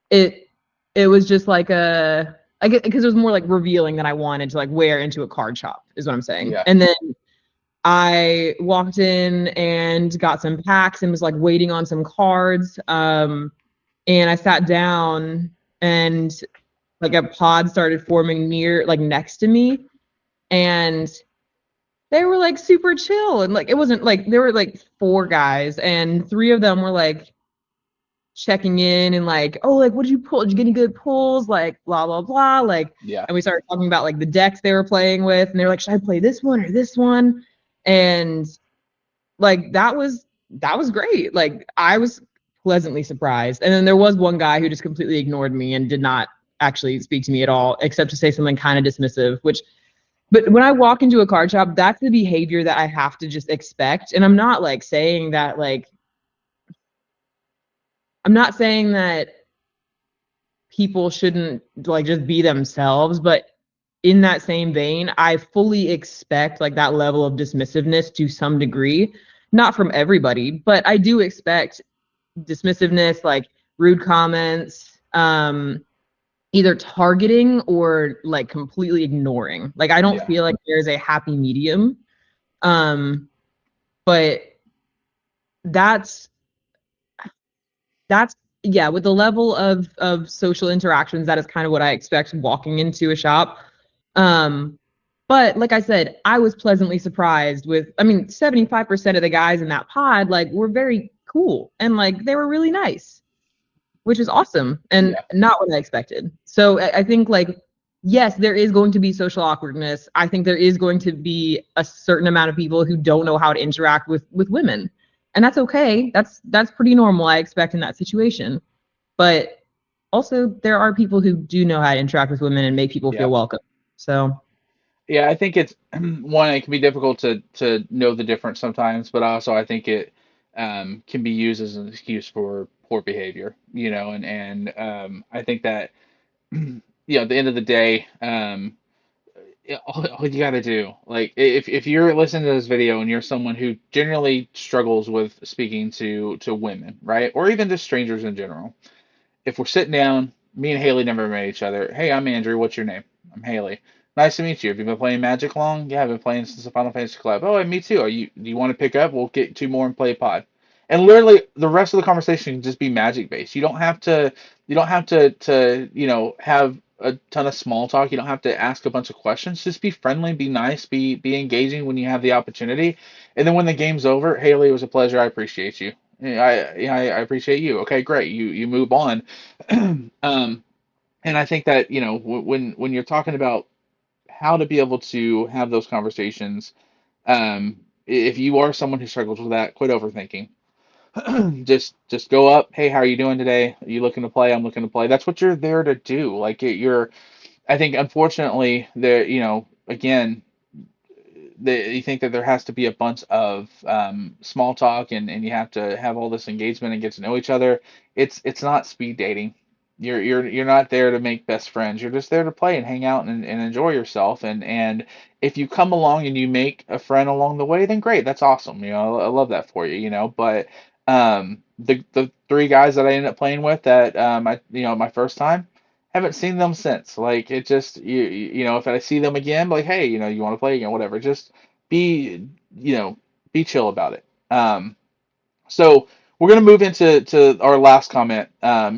it it was just like a I get because it was more like revealing than I wanted to like wear into a card shop is what I'm saying. yeah, And then I walked in and got some packs and was like waiting on some cards. And I sat down and like a pod started forming next to me and they were like super chill and like it wasn't like there were like four guys and three of them were like checking in and like oh like what did you pull, did you get any good pulls, like blah blah blah, like yeah, and we started talking about like the decks they were playing with and they were like should I play this one or this one, and like that was great, like I was pleasantly surprised. And then there was one guy who just completely ignored me and did not actually speak to me at all except to say something kind of dismissive, which but when I walk into a card shop, that's the behavior that I have to just expect. And I'm not like saying that like I'm not saying that people shouldn't like just be themselves, but in that same vein, I fully expect like that level of dismissiveness to some degree, not from everybody, but I do expect dismissiveness, like rude comments, either targeting or like completely ignoring. Like I don't yeah. feel like there's a happy medium. Um, but that's that's yeah, with the level of social interactions, that is kind of what I expect walking into a shop. Um, but like I said, I was pleasantly surprised with, I mean, 75% of the guys in that pod like were very cool and like they were really nice, which is awesome and Yeah, not what I expected. So I think like yes, there is going to be social awkwardness. I think there is going to be a certain amount of people who don't know how to interact with women. And that's okay. That's pretty normal, I expect in that situation. But also there are people who do know how to interact with women and make people feel yeah. welcome. So Yeah, I think it's one, it can be difficult to know the difference sometimes, but also I think it can be used as an excuse for poor behavior, and I think that at the end of the day, all you got to do, like if you're listening to this video and you're someone who generally struggles with speaking to women, right, or even just strangers in general, if we're sitting down, me and Haley never met each other. Hey, I'm Andrew. What's your name? I'm Haley. Nice to meet you. Have you been playing Magic long? Yeah, I've been playing since the Final Fantasy Club. Oh, and me too. Do you want to pick up? We'll get two more and play pod. And literally, the rest of the conversation can just be Magic based. You don't have to have a ton of small talk. You don't have to ask a bunch of questions. Just be friendly, be nice, be engaging when you have the opportunity. And then when the game's over, Haley, it was a pleasure. I appreciate you. I appreciate you. Okay, great. You move on. um, and I think that when you're talking about how to be able to have those conversations, if you are someone who struggles with that, quit overthinking. Just go up. Hey, how are you doing today? Are you looking to play? I'm looking to play. That's what you're there to do. Like you're. I think unfortunately there. Again, you think that there has to be a bunch of small talk and you have to have all this engagement and get to know each other. It's not speed dating. You're not there to make best friends. You're just there to play and hang out and enjoy yourself. And if you come along and you make a friend along the way, then great. That's awesome. I love that for you. But the three guys that I ended up playing with that my first time, haven't seen them since. Like it just if I see them again, like hey, you want to play again, whatever. Just be you know be chill about it. So we're gonna move into our last comment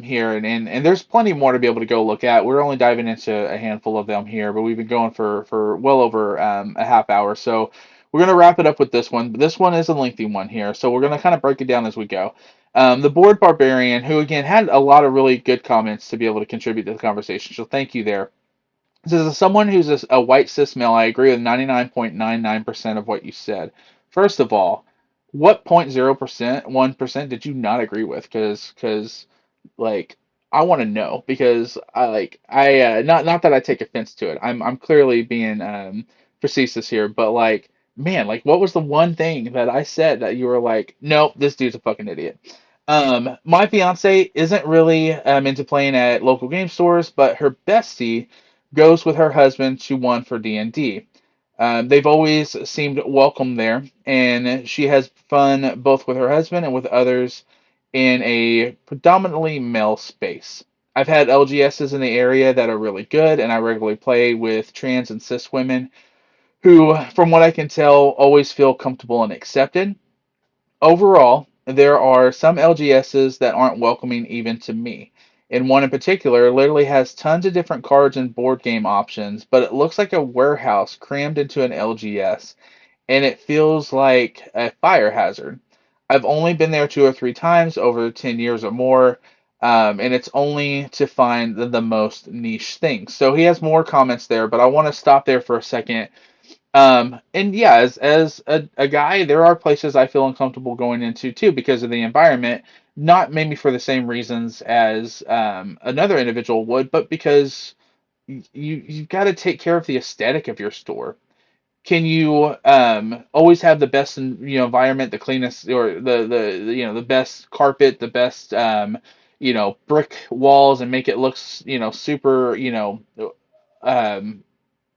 here, and there's plenty more to be able to go look at. We're only diving into a handful of them here, but we've been going for well over a half hour. So we're gonna wrap it up with this one. But this one is a lengthy one here, so we're gonna kind of break it down as we go. The board barbarian, who again had a lot of really good comments to be able to contribute to the conversation, so thank you there. This is someone who's a white cis male. I agree with 99.99% of what you said. First of all, what 0.0%, 1% did you not agree with? Because like I want to know because not that I take offense to it. I'm clearly being facetious here, but like man, like what was the one thing that I said that you were like, nope, this dude's a fucking idiot. My fiance isn't really into playing at local game stores, but her bestie goes with her husband to one for D&D. They've always seemed welcome there, and she has fun both with her husband and with others in a predominantly male space. I've had LGSs in the area that are really good, and I regularly play with trans and cis women who, from what I can tell, always feel comfortable and accepted. Overall, there are some LGSs that aren't welcoming even to me. And one in particular literally has tons of different cards and board game options, but it looks like a warehouse crammed into an LGS, and it feels like a fire hazard. I've only been there two or three times over 10 years or more, and it's only to find the most niche things. So he has more comments there, but I want to stop there for a second and yeah, as a guy, there are places I feel uncomfortable going into too because of the environment, not maybe for the same reasons as another individual would, but because you've got to take care of the aesthetic of your store. Can you always have the best environment, the cleanest or the best carpet, the best brick walls and make it look super um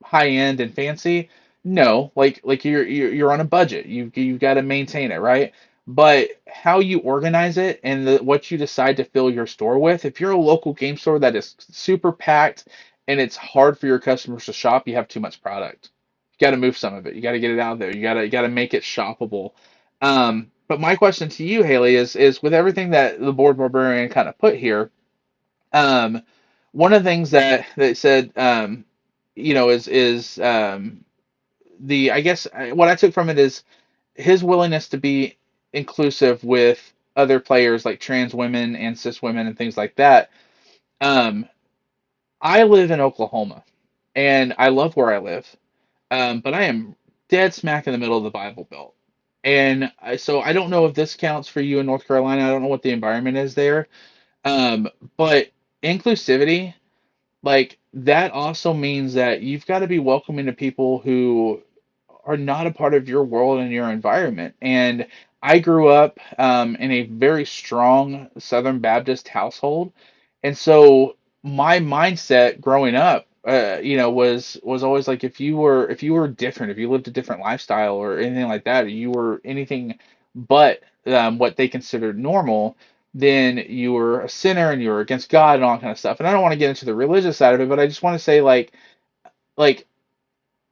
high end and fancy. No, like you're on a budget. You've got to maintain it, right? But how you organize it and what you decide to fill your store with, if you're a local game store that is super packed and it's hard for your customers to shop, you have too much product. You got to move some of it. You got to get it out there. You got to make it shoppable. But my question to you, Haley, is with everything that the board barbarian kind of put here, um, one of the things that that said, is the I guess what I took from it is his willingness to be inclusive with other players like trans women and cis women and things like that. Um, I live in Oklahoma, and I love where I live, but I am dead smack in the middle of the Bible Belt. And so I don't know if this counts for you in North Carolina. I don't know what the environment is there. But inclusivity, like that also means that you've got to be welcoming to people who are not a part of your world and your environment. And I grew up in a very strong Southern Baptist household, and so my mindset growing up, was always like if you were different, if you lived a different lifestyle or anything like that, or you were anything but what they considered normal, then you were a sinner and you were against God and all that kind of stuff. And I don't want to get into the religious side of it, but I just want to say like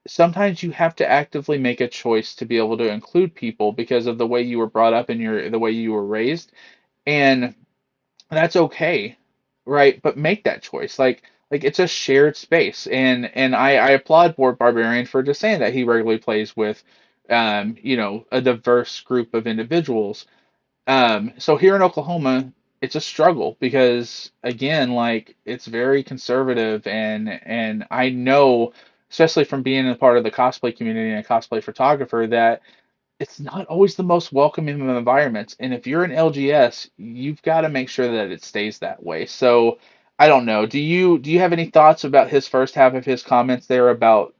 sometimes you have to actively make a choice to be able to include people because of the way you were brought up and the way you were raised, and that's okay, right? But make that choice. Like it's a shared space, and I applaud Board Barbarian for just saying that he regularly plays with a diverse group of individuals. So here in Oklahoma, it's a struggle because again, like it's very conservative, and I know, especially from being a part of the cosplay community and a cosplay photographer, that it's not always the most welcoming of environments. And if you're an LGS, you've got to make sure that it stays that way. So I don't know. Do you have any thoughts about his first half of his comments there about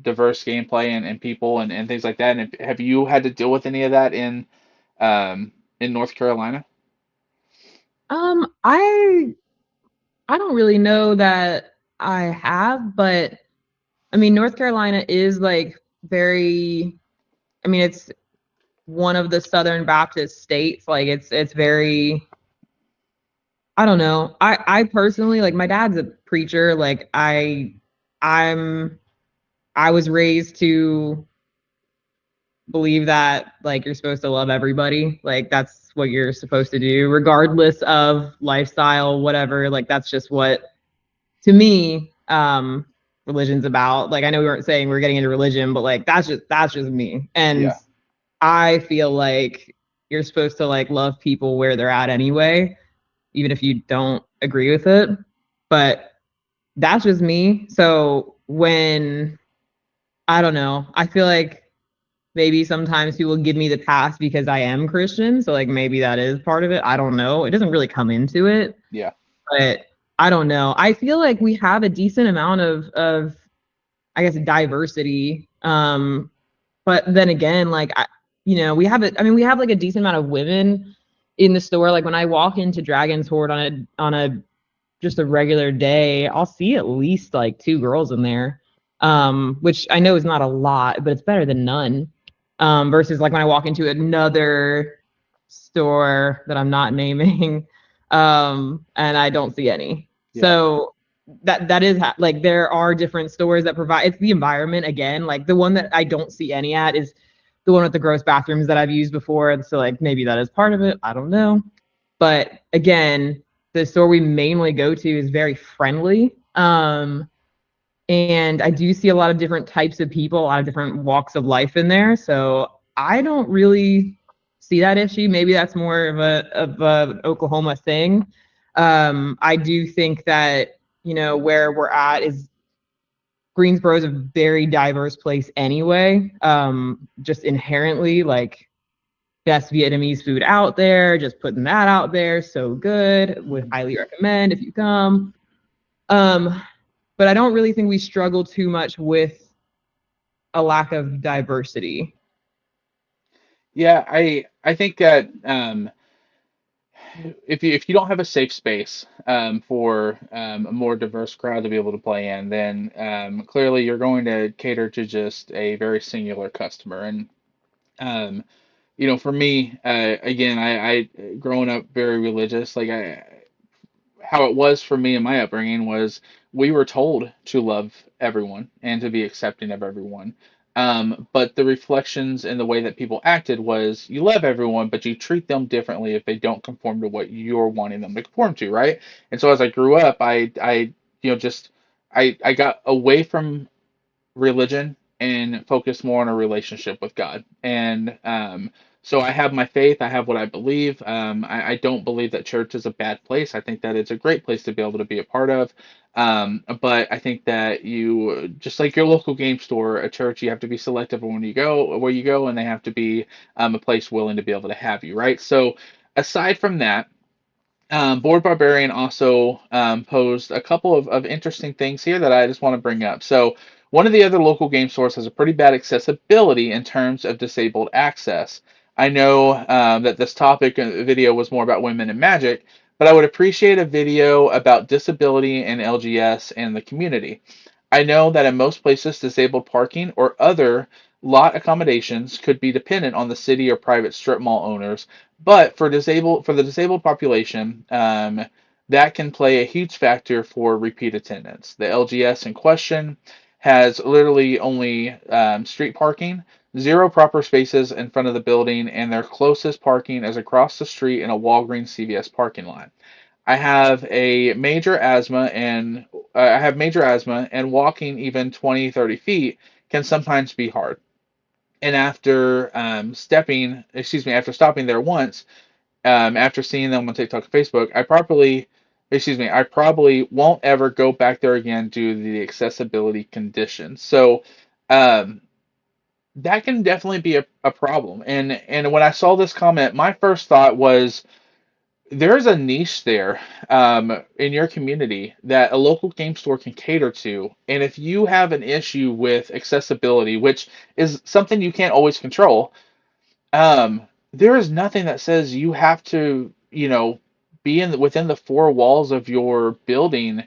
diverse gameplay and people and things like that? And have you had to deal with any of that um, in North Carolina? Um, I I don't really know that I have, but I mean, North Carolina is like very, I mean, it's one of the Southern Baptist states. Like it's very, I don't know. I personally like my dad's a preacher. Like I'm I was raised to believe that like you're supposed to love everybody. Like that's what you're supposed to do, regardless of lifestyle, whatever. Like that's just what to me, religion's about. Like I know we weren't saying we're getting into religion, but like that's just me. And Yeah, I feel like you're supposed to like love people where they're at anyway, even if you don't agree with it. But that's just me. So when I don't know, I feel like maybe sometimes people give me the pass because I am Christian. So like maybe that is part of it. I don't know. It doesn't really come into it, yeah, but I don't know. I feel like we have a decent amount of I guess diversity. But then again, like we have it. I mean, we have like a decent amount of women in the store. Like when I walk into Dragon's Horde on a just a regular day, I'll see at least like two girls in there. Which I know is not a lot, but it's better than none. Versus like when I walk into another store that I'm not naming, and I don't see any. yeah, So that is like there are different stores that provide. It's the environment again. Like the one that I don't see any at is the one with the gross bathrooms that I've used before. So like maybe that is part of it. I don't know. But again, the store we mainly go to is very friendly. And I do see a lot of different types of people, a lot of different walks of life in there. So I don't really see that issue. Maybe that's more of a Oklahoma thing. I do think that where we're at is Greensboro is a very diverse place anyway. Just inherently, like best Vietnamese food out there. Just putting that out there. So good. Would mhm. highly recommend if you come. Um, but I don't really think we struggle too much with a lack of diversity. Yeah. I think that if you don't have a safe space for a more diverse crowd to be able to play in, then clearly you're going to cater to just a very singular customer. And um, for me, again, I growing up very religious, like how it was for me in my upbringing was we were told to love everyone and to be accepting of everyone. But the reflections in the way that people acted was you love everyone, but you treat them differently if they don't conform to what you're wanting them to conform to, right? And so as I grew up, just I got away from religion and focus more on a relationship with God. And so I have my faith, I have what I believe. I don't believe that church is a bad place. I think that it's a great place to be able to be a part of. But I think that you, just like your local game store, a church, you have to be selective when you go, where you go, and they have to be a place willing to be able to have you, right? So aside from that, Board Barbarian also posed a couple of interesting things here that I just want to bring up. So, one of the other local game stores has a pretty bad accessibility in terms of disabled access. I know that this topic video was more about women in magic, but I would appreciate a video about disability and LGS and the community. I know that in most places, disabled parking or other lot accommodations could be dependent on the city or private strip mall owners, but for the disabled population, that can play a huge factor for repeat attendance. The LGS in question has literally only street parking, zero proper spaces in front of the building, and their closest parking is across the street in a Walgreens CVS parking lot. I have a major asthma and I have major asthma and walking even 20, 30 feet can sometimes be hard. And after stopping there once, after seeing them on TikTok and Facebook, I probably won't ever go back there again due to the accessibility conditions. So, um, that can definitely be a problem. And when I saw this comment, my first thought was, there's a niche there in your community that a local game store can cater to. And if you have an issue with accessibility, which is something you can't always control, um, there is nothing that says you have to, be within the four walls of your building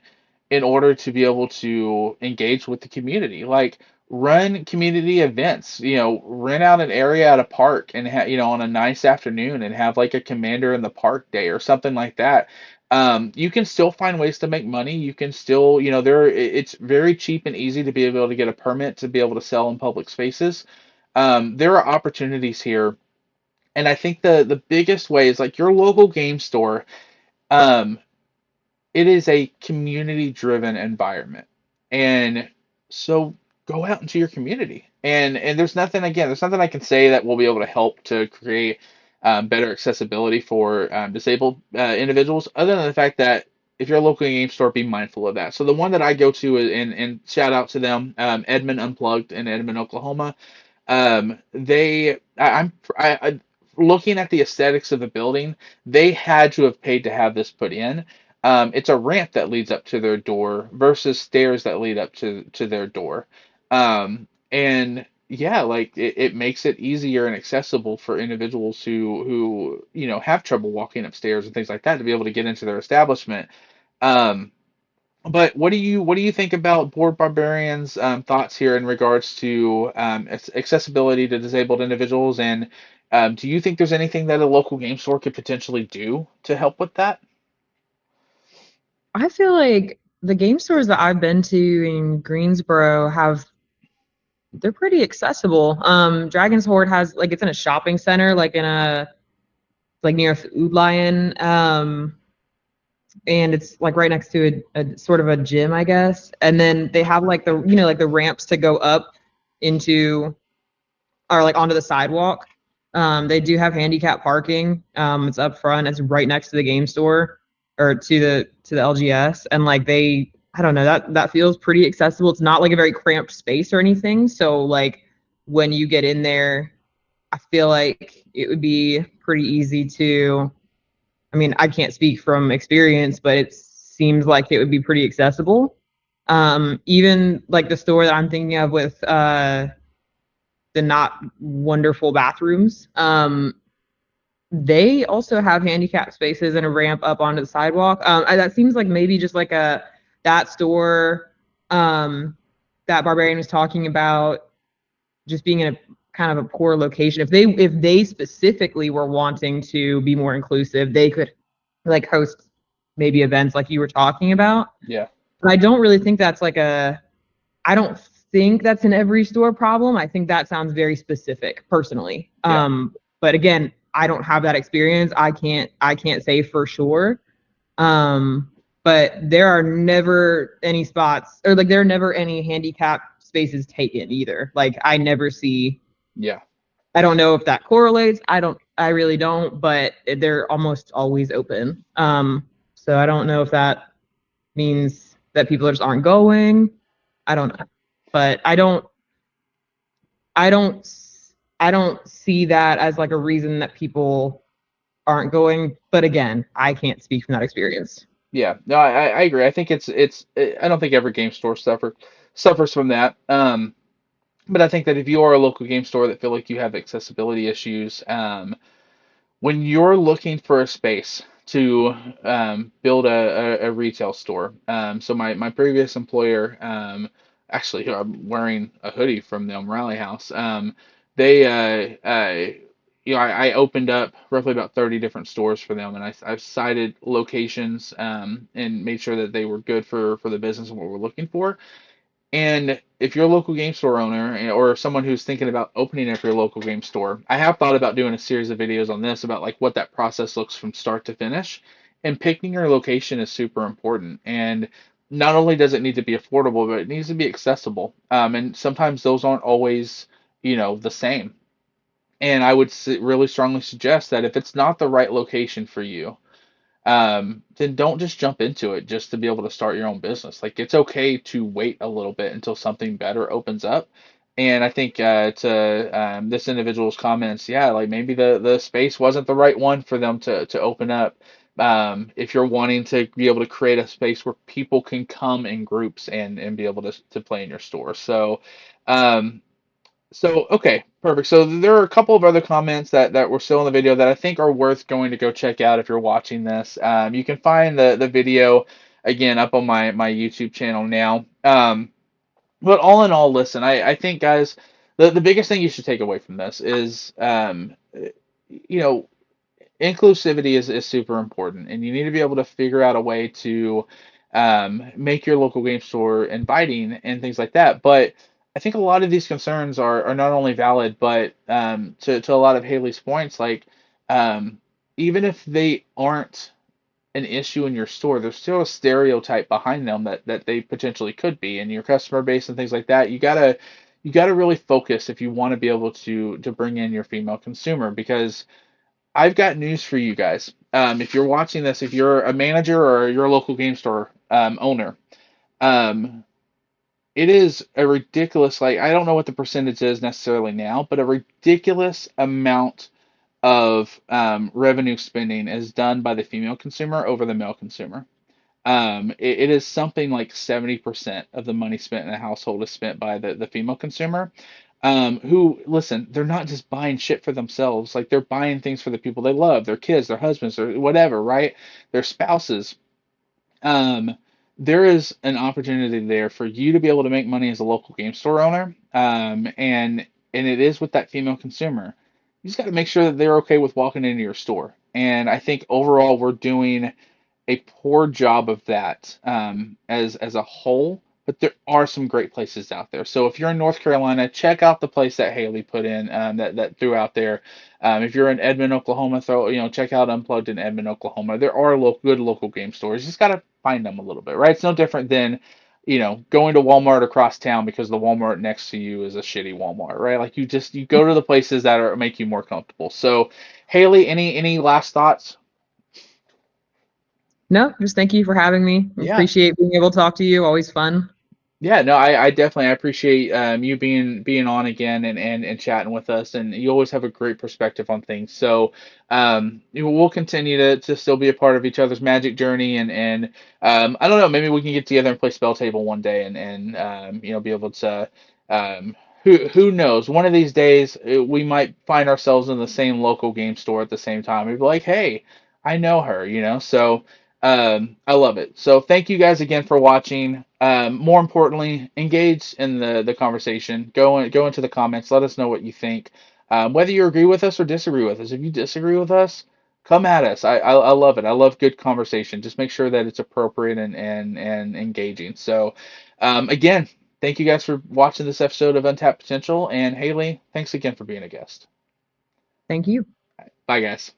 in order to be able to engage with the community. Like, run community events, rent out an area at a park and on a nice afternoon and have like a commander in the park day or something like that. You can still find ways to make money. You can still, it's very cheap and easy to be able to get a permit to be able to sell in public spaces. There are opportunities here, and I think the biggest way is like your local game store. Um, it is a community driven environment, and so go out into your community. And there's nothing I can say that will be able to help to create better accessibility for disabled individuals, other than the fact that if you're a local game store, be mindful of that. So the one that I go to and shout out to them, Edmond Unplugged in Edmond, Oklahoma. I looking at the aesthetics of the building, they had to have paid to have this put in. It's a ramp that leads up to their door versus stairs that lead up to their door. And yeah, like it makes it easier and accessible for individuals who have trouble walking upstairs and things like that to be able to get into their establishment. Um, but what do you think about Board Barbarian's thoughts here in regards to accessibility to disabled individuals, and do you think there's anything that a local game store could potentially do to help with that? I feel like the game stores that I've been to in Greensboro have they're pretty accessible. Dragon's Hoard has like it's in a shopping center, like in a like near a Food Lion. And it's like right next to a sort of a gym, I guess. And then they have like the like the ramps to go up into or like onto the sidewalk. They do have handicap parking. It's up front. It's right next to the game store or to the LGS, and like I don't know that feels pretty accessible. It's not like a very cramped space or anything. So like when you get in there, I feel like it would be pretty easy to. I mean, I can't speak from experience, but it seems like it would be pretty accessible. Even like the store that I'm thinking of with the not wonderful bathrooms. They also have handicap spaces and a ramp up onto the sidewalk. That seems like maybe just like that store that Barbarian was talking about just being in a kind of a poor location. If they specifically were wanting to be more inclusive, they could like host maybe events like you were talking about. Yeah. But I don't really think that's like a I don't think that's an every store problem. I think that sounds very specific personally. Yeah. But again, I don't have that experience. I can't say for sure. Um, but there are never any spots, or like there are never any handicap spaces taken either. Like I never see. Yeah. I don't know if that correlates. I really don't, but they're almost always open. So I don't know if that means that people just aren't going. I don't know. But I don't I don't see that as like a reason that people aren't going. But again, I can't speak from that experience. Yeah. No, I agree. I think I don't think every game store suffers from that. But I think that if you are a local game store that feel like you have accessibility issues, when you're looking for a space to build a retail store, so my previous employer, actually, I'm wearing a hoodie from them, Rally House. They, I opened up roughly about 30 different stores for them, and I've cited locations and made sure that they were good for the business and what we're looking for. And if you're a local game store owner or someone who's thinking about opening up your local game store, I have thought about doing a series of videos on this about like what that process looks from start to finish. And picking your location is super important. And not only does it need to be affordable, but it needs to be accessible. And sometimes those aren't always, the same. And I would really strongly suggest that if it's not the right location for you, then don't just jump into it just to be able to start your own business. Like it's okay to wait a little bit until something better opens up. And I think to this individual's comments, yeah, like maybe the space wasn't the right one for them to open up. If you're wanting to be able to create a space where people can come in groups and be able to play in your store. Um, okay, perfect. So there are a couple of other comments that were still in the video that I think are worth going to go check out if you're watching this. You can find the video again up on my YouTube channel now. But all in all, listen, I think guys, the biggest thing you should take away from this is you know inclusivity is super important, and you need to be able to figure out a way to make your local game store inviting and things like that. But I think a lot of these concerns are not only valid, but to a lot of Haley's points, like um, even if they aren't an issue in your store, there's still a stereotype behind them that they potentially could be, and your customer base and things like that. You gotta really focus if you want to be able to bring in your female consumer because I've got news for you guys. If you're watching this, if you're a manager or you're a local game store owner, um, it is a ridiculous, like, I don't know what the percentage is necessarily now, but a ridiculous amount of revenue spending is done by the female consumer over the male consumer. It is something like 70% of the money spent in a household is spent by the female consumer. Who, listen, they're not just buying shit for themselves. Like they're buying things for the people they love, their kids, their husbands, or whatever, right? Their spouses. Um, there is an opportunity there for you to be able to make money as a local game store owner. And it is with that female consumer. You just got to make sure that they're okay with walking into your store. And I think overall we're doing a poor job of that as a whole, but there are some great places out there. So if you're in North Carolina, check out the place that Haley put in that threw out there. If you're in Edmond, Oklahoma, check out Unplugged in Edmond, Oklahoma. There are good local game stores. You just gotta find them a little bit, right? It's no different than going to Walmart across town because the Walmart next to you is a shitty Walmart, right? Like you go to the places that are make you more comfortable. So Haley, any last thoughts? No, just thank you for having me. Yeah. Appreciate being able to talk to you. Always fun. Yeah, no, I definitely appreciate you being on again and chatting with us, and you always have a great perspective on things. So we'll continue to still be a part of each other's magic journey, and I don't know, maybe we can get together and play Spell Table one day, and be able to who knows? One of these days we might find ourselves in the same local game store at the same time. We'd be like, hey, I know her. So. I love it. So thank you guys again for watching. More importantly, engage in the conversation. Go into the comments. Let us know what you think. Whether you agree with us or disagree with us. If you disagree with us, come at us. I love it. I love good conversation. Just make sure that it's appropriate and engaging. So again. thank you guys for watching this episode of Untapped Potential. And Haley, thanks again for being a guest. Thank you. Bye, guys.